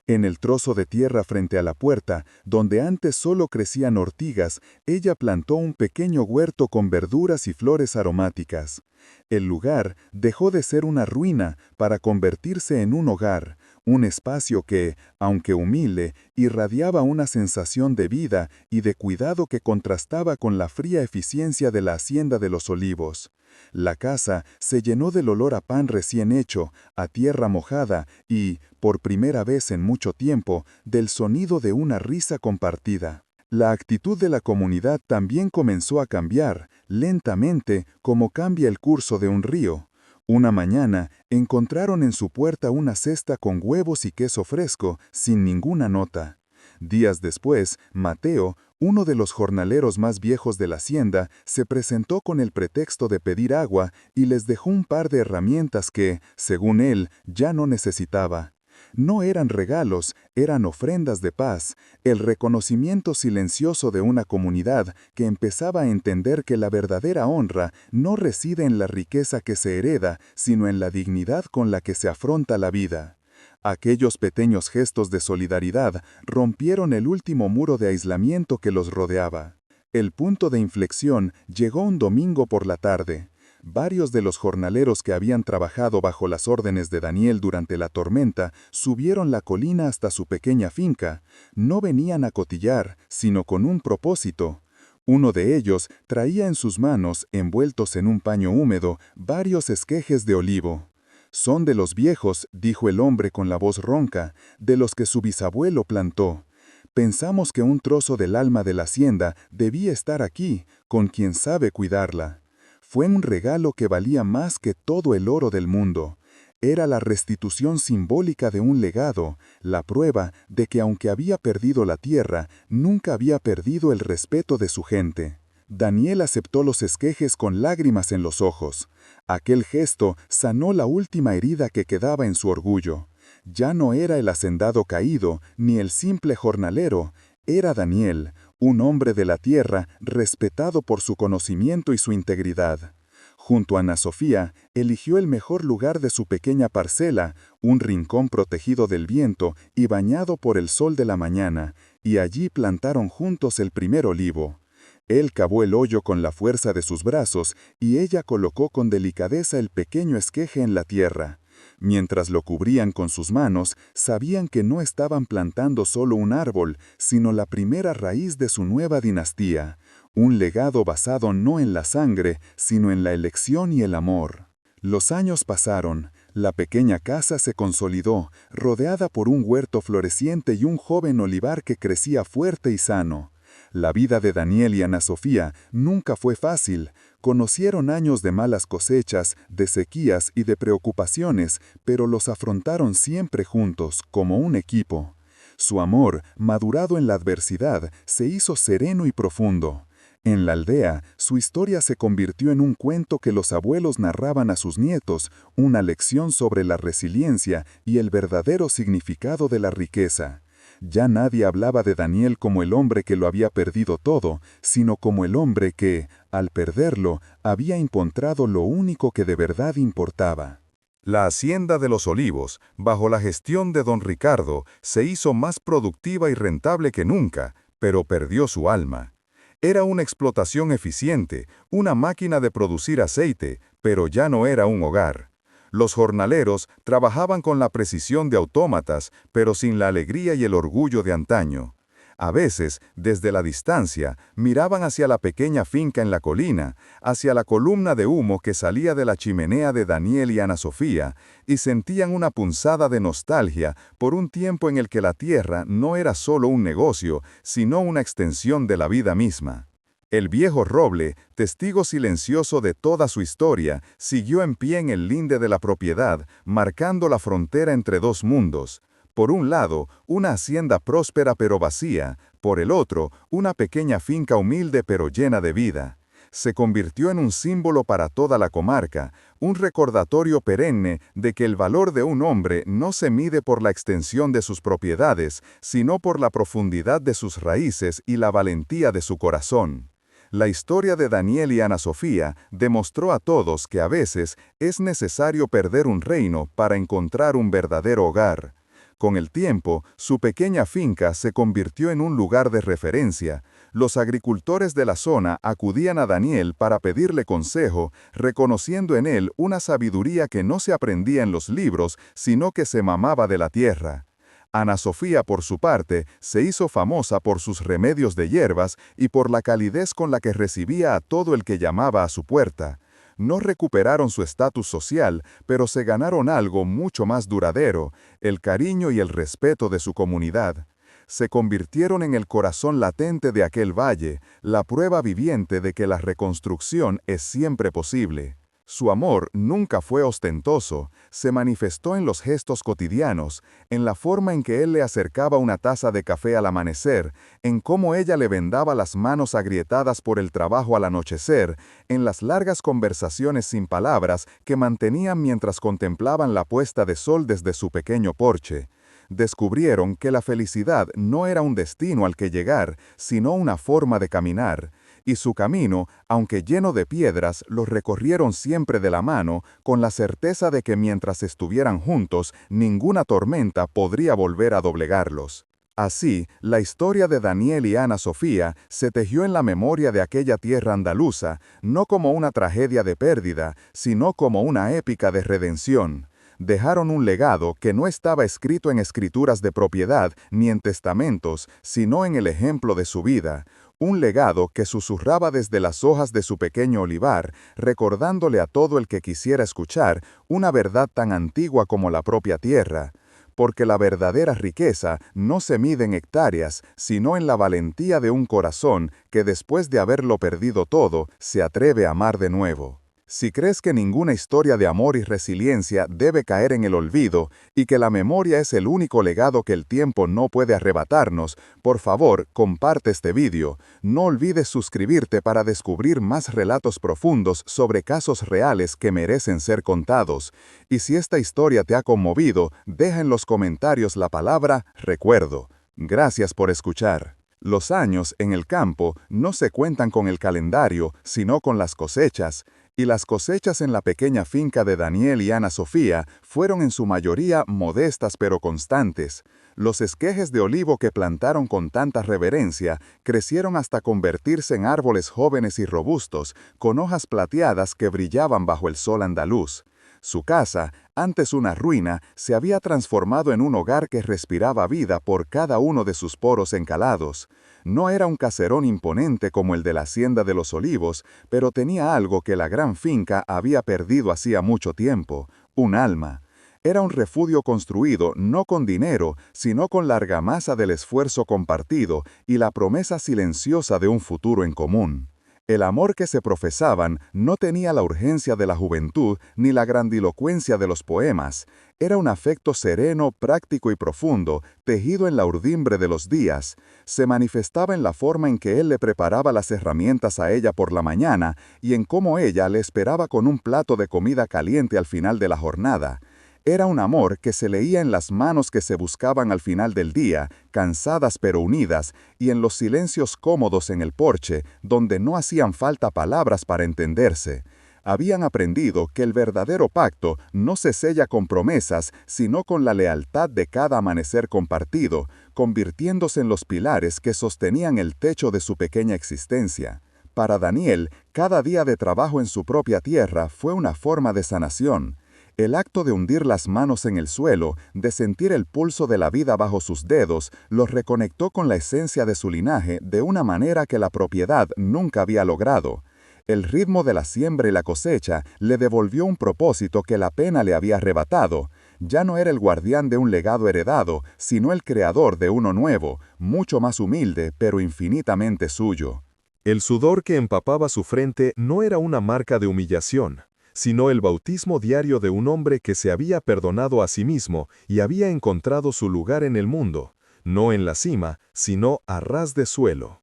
En el trozo de tierra frente a la puerta, donde antes solo crecían ortigas, ella plantó un pequeño huerto con verduras y flores aromáticas. El lugar dejó de ser una ruina para convertirse en un hogar, un espacio que, aunque humilde, irradiaba una sensación de vida y de cuidado que contrastaba con la fría eficiencia de la hacienda de los Olivos. La casa se llenó del olor a pan recién hecho, a tierra mojada y, por primera vez en mucho tiempo, del sonido de una risa compartida. La actitud de la comunidad también comenzó a cambiar, lentamente, como cambia el curso de un río. Una mañana, encontraron en su puerta una cesta con huevos y queso fresco, sin ninguna nota. Días después, Mateo, uno de los jornaleros más viejos de la hacienda, se presentó con el pretexto de pedir agua y les dejó un par de herramientas que, según él, ya no necesitaba. No eran regalos, eran ofrendas de paz, el reconocimiento silencioso de una comunidad que empezaba a entender que la verdadera honra no reside en la riqueza que se hereda, sino en la dignidad con la que se afronta la vida. Aquellos pequeños gestos de solidaridad rompieron el último muro de aislamiento que los rodeaba. El punto de inflexión llegó un domingo por la tarde. Varios de los jornaleros que habían trabajado bajo las órdenes de Daniel durante la tormenta subieron la colina hasta su pequeña finca. No venían a cotillar, sino con un propósito. Uno de ellos traía en sus manos, envueltos en un paño húmedo, varios esquejes de olivo. «Son de los viejos», dijo el hombre con la voz ronca, «de los que su bisabuelo plantó. Pensamos que un trozo del alma de la hacienda debía estar aquí, con quien sabe cuidarla». Fue un regalo que valía más que todo el oro del mundo. Era la restitución simbólica de un legado, la prueba de que aunque había perdido la tierra, nunca había perdido el respeto de su gente. Daniel aceptó los esquejes con lágrimas en los ojos. Aquel gesto sanó la última herida que quedaba en su orgullo. Ya no era el hacendado caído, ni el simple jornalero, era Daniel, un hombre de la tierra respetado por su conocimiento y su integridad. Junto a Ana Sofía, eligió el mejor lugar de su pequeña parcela, un rincón protegido del viento y bañado por el sol de la mañana, y allí plantaron juntos el primer olivo. Él cavó el hoyo con la fuerza de sus brazos y ella colocó con delicadeza el pequeño esqueje en la tierra. Mientras lo cubrían con sus manos, sabían que no estaban plantando solo un árbol, sino la primera raíz de su nueva dinastía, un legado basado no en la sangre, sino en la elección y el amor. Los años pasaron, la pequeña casa se consolidó, rodeada por un huerto floreciente y un joven olivar que crecía fuerte y sano. La vida de Daniel y Ana Sofía nunca fue fácil. Conocieron años de malas cosechas, de sequías y de preocupaciones, pero los afrontaron siempre juntos, como un equipo. Su amor, madurado en la adversidad, se hizo sereno y profundo. En la aldea, su historia se convirtió en un cuento que los abuelos narraban a sus nietos, una lección sobre la resiliencia y el verdadero significado de la riqueza. Ya nadie hablaba de Daniel como el hombre que lo había perdido todo, sino como el hombre que, al perderlo, había encontrado lo único que de verdad importaba. La hacienda de los Olivos, bajo la gestión de don Ricardo, se hizo más productiva y rentable que nunca, pero perdió su alma. Era una explotación eficiente, una máquina de producir aceite, pero ya no era un hogar. Los jornaleros trabajaban con la precisión de autómatas, pero sin la alegría y el orgullo de antaño. A veces, desde la distancia, miraban hacia la pequeña finca en la colina, hacia la columna de humo que salía de la chimenea de Daniel y Ana Sofía, y sentían una punzada de nostalgia por un tiempo en el que la tierra no era solo un negocio, sino una extensión de la vida misma. El viejo roble, testigo silencioso de toda su historia, siguió en pie en el linde de la propiedad, marcando la frontera entre dos mundos. Por un lado, una hacienda próspera pero vacía, por el otro, una pequeña finca humilde pero llena de vida. Se convirtió en un símbolo para toda la comarca, un recordatorio perenne de que el valor de un hombre no se mide por la extensión de sus propiedades, sino por la profundidad de sus raíces y la valentía de su corazón. La historia de Daniel y Ana Sofía demostró a todos que a veces es necesario perder un reino para encontrar un verdadero hogar. Con el tiempo, su pequeña finca se convirtió en un lugar de referencia. Los agricultores de la zona acudían a Daniel para pedirle consejo, reconociendo en él una sabiduría que no se aprendía en los libros, sino que se mamaba de la tierra. Ana Sofía, por su parte, se hizo famosa por sus remedios de hierbas y por la calidez con la que recibía a todo el que llamaba a su puerta. No recuperaron su estatus social, pero se ganaron algo mucho más duradero, el cariño y el respeto de su comunidad. Se convirtieron en el corazón latente de aquel valle, la prueba viviente de que la reconstrucción es siempre posible. Su amor nunca fue ostentoso, se manifestó en los gestos cotidianos, en la forma en que él le acercaba una taza de café al amanecer, en cómo ella le vendaba las manos agrietadas por el trabajo al anochecer, en las largas conversaciones sin palabras que mantenían mientras contemplaban la puesta de sol desde su pequeño porche. Descubrieron que la felicidad no era un destino al que llegar, sino una forma de caminar. Y su camino, aunque lleno de piedras, lo recorrieron siempre de la mano, con la certeza de que mientras estuvieran juntos, ninguna tormenta podría volver a doblegarlos. Así, la historia de Daniel y Ana Sofía se tejió en la memoria de aquella tierra andaluza, no como una tragedia de pérdida, sino como una épica de redención. Dejaron un legado que no estaba escrito en escrituras de propiedad ni en testamentos, sino en el ejemplo de su vida. Un legado que susurraba desde las hojas de su pequeño olivar, recordándole a todo el que quisiera escuchar una verdad tan antigua como la propia tierra. Porque la verdadera riqueza no se mide en hectáreas, sino en la valentía de un corazón que después de haberlo perdido todo, se atreve a amar de nuevo. Si crees que ninguna historia de amor y resiliencia debe caer en el olvido y que la memoria es el único legado que el tiempo no puede arrebatarnos, por favor, comparte este vídeo. No olvides suscribirte para descubrir más relatos profundos sobre casos reales que merecen ser contados. Y si esta historia te ha conmovido, deja en los comentarios la palabra recuerdo. Gracias por escuchar. Los años en el campo no se cuentan con el calendario, sino con las cosechas. Y las cosechas en la pequeña finca de Daniel y Ana Sofía fueron en su mayoría modestas pero constantes. Los esquejes de olivo que plantaron con tanta reverencia crecieron hasta convertirse en árboles jóvenes y robustos, con hojas plateadas que brillaban bajo el sol andaluz. Su casa, antes una ruina, se había transformado en un hogar que respiraba vida por cada uno de sus poros encalados. No era un caserón imponente como el de la Hacienda de los Olivos, pero tenía algo que la gran finca había perdido hacía mucho tiempo: un alma. Era un refugio construido no con dinero, sino con la argamasa del esfuerzo compartido y la promesa silenciosa de un futuro en común. El amor que se profesaban no tenía la urgencia de la juventud ni la grandilocuencia de los poemas. Era un afecto sereno, práctico y profundo, tejido en la urdimbre de los días. Se manifestaba en la forma en que él le preparaba las herramientas a ella por la mañana y en cómo ella le esperaba con un plato de comida caliente al final de la jornada. Era un amor que se leía en las manos que se buscaban al final del día, cansadas pero unidas, y en los silencios cómodos en el porche, donde no hacían falta palabras para entenderse. Habían aprendido que el verdadero pacto no se sella con promesas, sino con la lealtad de cada amanecer compartido, convirtiéndose en los pilares que sostenían el techo de su pequeña existencia. Para Daniel, cada día de trabajo en su propia tierra fue una forma de sanación. El acto de hundir las manos en el suelo, de sentir el pulso de la vida bajo sus dedos, los reconectó con la esencia de su linaje de una manera que la propiedad nunca había logrado. El ritmo de la siembra y la cosecha le devolvió un propósito que la pena le había arrebatado. Ya no era el guardián de un legado heredado, sino el creador de uno nuevo, mucho más humilde, pero infinitamente suyo. El sudor que empapaba su frente no era una marca de humillación, sino el bautismo diario de un hombre que se había perdonado a sí mismo y había encontrado su lugar en el mundo, no en la cima, sino a ras de suelo.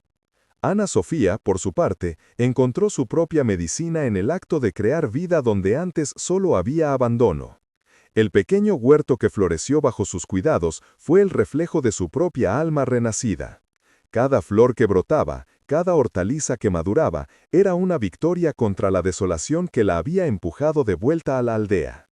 Ana Sofía, por su parte, encontró su propia medicina en el acto de crear vida donde antes solo había abandono. El pequeño huerto que floreció bajo sus cuidados fue el reflejo de su propia alma renacida. Cada flor que brotaba, cada hortaliza que maduraba, era una victoria contra la desolación que la había empujado de vuelta a la aldea.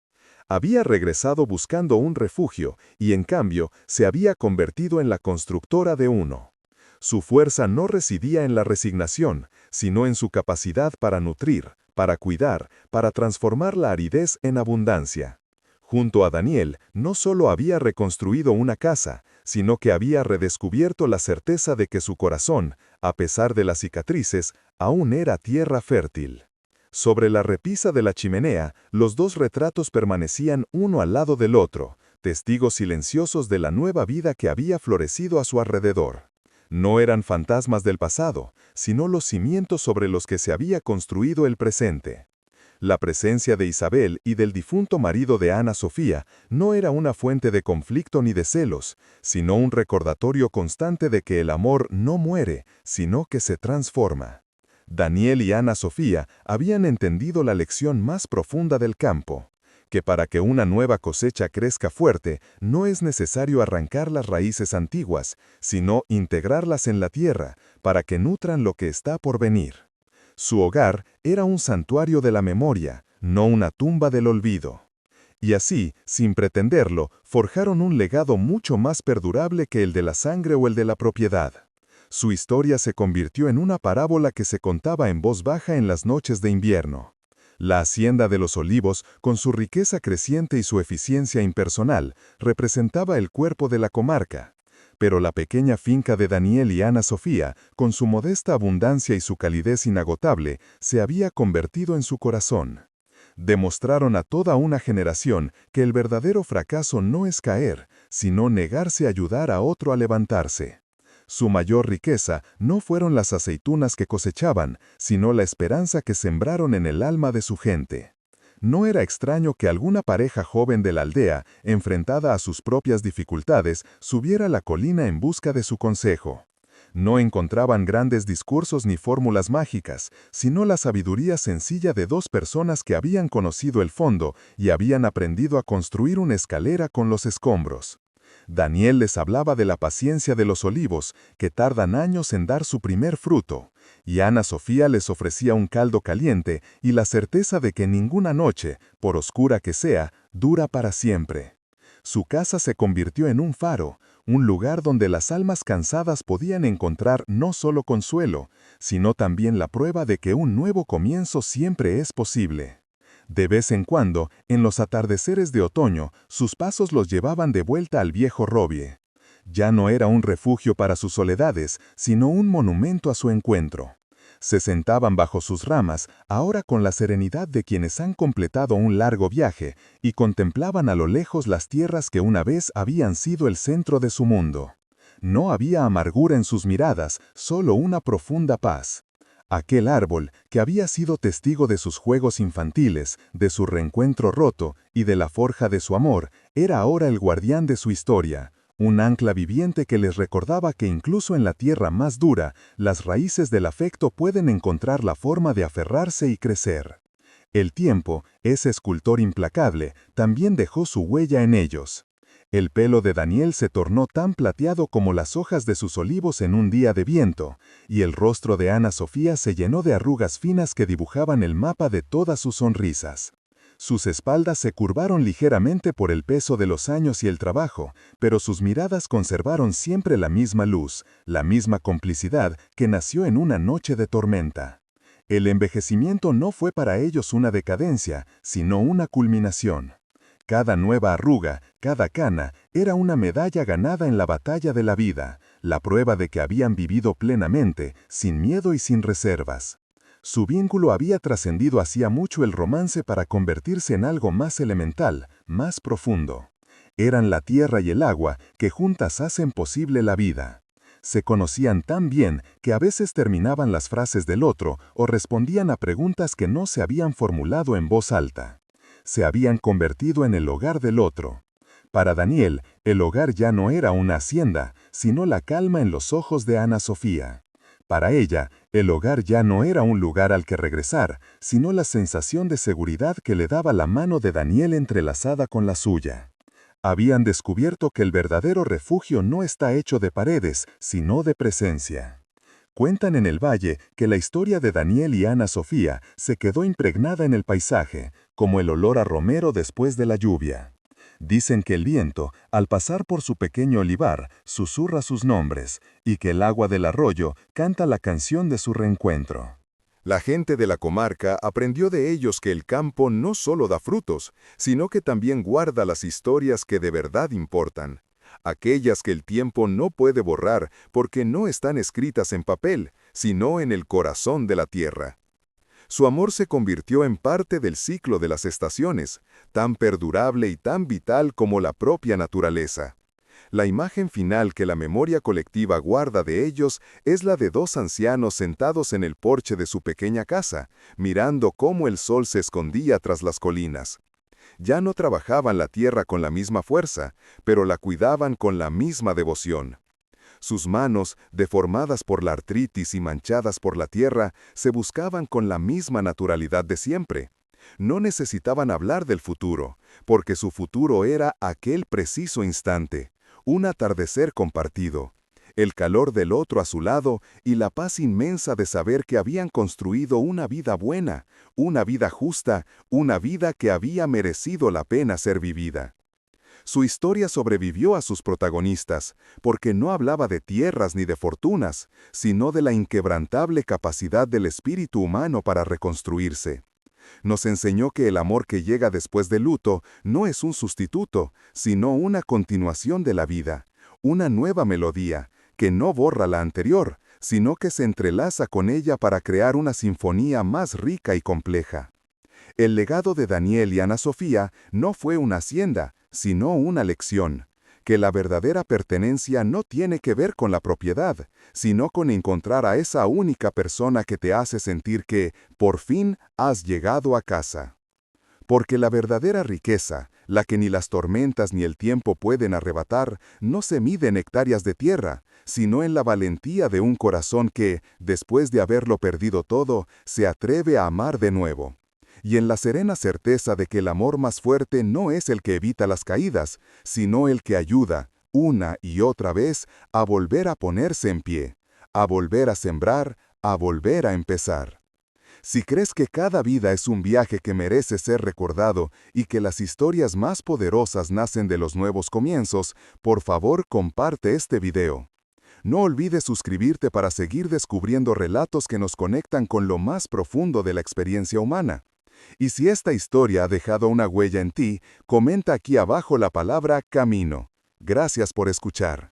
Había regresado buscando un refugio y, en cambio, se había convertido en la constructora de uno. Su fuerza no residía en la resignación, sino en su capacidad para nutrir, para cuidar, para transformar la aridez en abundancia. Junto a Daniel, no solo había reconstruido una casa, sino que había redescubierto la certeza de que su corazón, a pesar de las cicatrices, aún era tierra fértil. Sobre la repisa de la chimenea, los dos retratos permanecían uno al lado del otro, testigos silenciosos de la nueva vida que había florecido a su alrededor. No eran fantasmas del pasado, sino los cimientos sobre los que se había construido el presente. La presencia de Isabel y del difunto marido de Ana Sofía no era una fuente de conflicto ni de celos, sino un recordatorio constante de que el amor no muere, sino que se transforma. Daniel y Ana Sofía habían entendido la lección más profunda del campo, que para que una nueva cosecha crezca fuerte, no es necesario arrancar las raíces antiguas, sino integrarlas en la tierra, para que nutran lo que está por venir. Su hogar era un santuario de la memoria, no una tumba del olvido. Y así, sin pretenderlo, forjaron un legado mucho más perdurable que el de la sangre o el de la propiedad. Su historia se convirtió en una parábola que se contaba en voz baja en las noches de invierno. La hacienda de los Olivos, con su riqueza creciente y su eficiencia impersonal, representaba el cuerpo de la comarca. Pero la pequeña finca de Daniel y Ana Sofía, con su modesta abundancia y su calidez inagotable, se había convertido en su corazón. Demostraron a toda una generación que el verdadero fracaso no es caer, sino negarse a ayudar a otro a levantarse. Su mayor riqueza no fueron las aceitunas que cosechaban, sino la esperanza que sembraron en el alma de su gente. No era extraño que alguna pareja joven de la aldea, enfrentada a sus propias dificultades, subiera a la colina en busca de su consejo. No encontraban grandes discursos ni fórmulas mágicas, sino la sabiduría sencilla de dos personas que habían conocido el fondo y habían aprendido a construir una escalera con los escombros. Daniel les hablaba de la paciencia de los olivos, que tardan años en dar su primer fruto, y Ana Sofía les ofrecía un caldo caliente y la certeza de que ninguna noche, por oscura que sea, dura para siempre. Su casa se convirtió en un faro, un lugar donde las almas cansadas podían encontrar no solo consuelo, sino también la prueba de que un nuevo comienzo siempre es posible. De vez en cuando, en los atardeceres de otoño, sus pasos los llevaban de vuelta al viejo Robbie. Ya no era un refugio para sus soledades, sino un monumento a su encuentro. Se sentaban bajo sus ramas, ahora con la serenidad de quienes han completado un largo viaje, y contemplaban a lo lejos las tierras que una vez habían sido el centro de su mundo. No había amargura en sus miradas, solo una profunda paz. Aquel árbol, que había sido testigo de sus juegos infantiles, de su reencuentro roto y de la forja de su amor, era ahora el guardián de su historia, un ancla viviente que les recordaba que incluso en la tierra más dura, las raíces del afecto pueden encontrar la forma de aferrarse y crecer. El tiempo, ese escultor implacable, también dejó su huella en ellos. El pelo de Daniel se tornó tan plateado como las hojas de sus olivos en un día de viento, y el rostro de Ana Sofía se llenó de arrugas finas que dibujaban el mapa de todas sus sonrisas. Sus espaldas se curvaron ligeramente por el peso de los años y el trabajo, pero sus miradas conservaron siempre la misma luz, la misma complicidad que nació en una noche de tormenta. El envejecimiento no fue para ellos una decadencia, sino una culminación. Cada nueva arruga, cada cana, era una medalla ganada en la batalla de la vida, la prueba de que habían vivido plenamente, sin miedo y sin reservas. Su vínculo había trascendido hacía mucho el romance para convertirse en algo más elemental, más profundo. Eran la tierra y el agua que juntas hacen posible la vida. Se conocían tan bien que a veces terminaban las frases del otro o respondían a preguntas que no se habían formulado en voz alta. Se habían convertido en el hogar del otro. Para Daniel, el hogar ya no era una hacienda, sino la calma en los ojos de Ana Sofía. Para ella, el hogar ya no era un lugar al que regresar, sino la sensación de seguridad que le daba la mano de Daniel entrelazada con la suya. Habían descubierto que el verdadero refugio no está hecho de paredes, sino de presencia. Cuentan en el valle que la historia de Daniel y Ana Sofía se quedó impregnada en el paisaje, como el olor a romero después de la lluvia. Dicen que el viento, al pasar por su pequeño olivar, susurra sus nombres, y que el agua del arroyo canta la canción de su reencuentro. La gente de la comarca aprendió de ellos que el campo no solo da frutos, sino que también guarda las historias que de verdad importan. Aquellas que el tiempo no puede borrar porque no están escritas en papel, sino en el corazón de la tierra. Su amor se convirtió en parte del ciclo de las estaciones, tan perdurable y tan vital como la propia naturaleza. La imagen final que la memoria colectiva guarda de ellos es la de dos ancianos sentados en el porche de su pequeña casa, mirando cómo el sol se escondía tras las colinas. Ya no trabajaban la tierra con la misma fuerza, pero la cuidaban con la misma devoción. Sus manos, deformadas por la artritis y manchadas por la tierra, se buscaban con la misma naturalidad de siempre. No necesitaban hablar del futuro, porque su futuro era aquel preciso instante, un atardecer compartido, el calor del otro a su lado y la paz inmensa de saber que habían construido una vida buena, una vida justa, una vida que había merecido la pena ser vivida. Su historia sobrevivió a sus protagonistas, porque no hablaba de tierras ni de fortunas, sino de la inquebrantable capacidad del espíritu humano para reconstruirse. Nos enseñó que el amor que llega después del luto no es un sustituto, sino una continuación de la vida, una nueva melodía, que no borra la anterior, sino que se entrelaza con ella para crear una sinfonía más rica y compleja. El legado de Daniel y Ana Sofía no fue una hacienda, sino una lección, que la verdadera pertenencia no tiene que ver con la propiedad, sino con encontrar a esa única persona que te hace sentir que, por fin, has llegado a casa. Porque la verdadera riqueza, la que ni las tormentas ni el tiempo pueden arrebatar, no se mide en hectáreas de tierra, sino en la valentía de un corazón que, después de haberlo perdido todo, se atreve a amar de nuevo. Y en la serena certeza de que el amor más fuerte no es el que evita las caídas, sino el que ayuda, una y otra vez, a volver a ponerse en pie, a volver a sembrar, a volver a empezar. Si crees que cada vida es un viaje que merece ser recordado y que las historias más poderosas nacen de los nuevos comienzos, por favor comparte este video. No olvides suscribirte para seguir descubriendo relatos que nos conectan con lo más profundo de la experiencia humana. Y si esta historia ha dejado una huella en ti, comenta aquí abajo la palabra camino. Gracias por escuchar.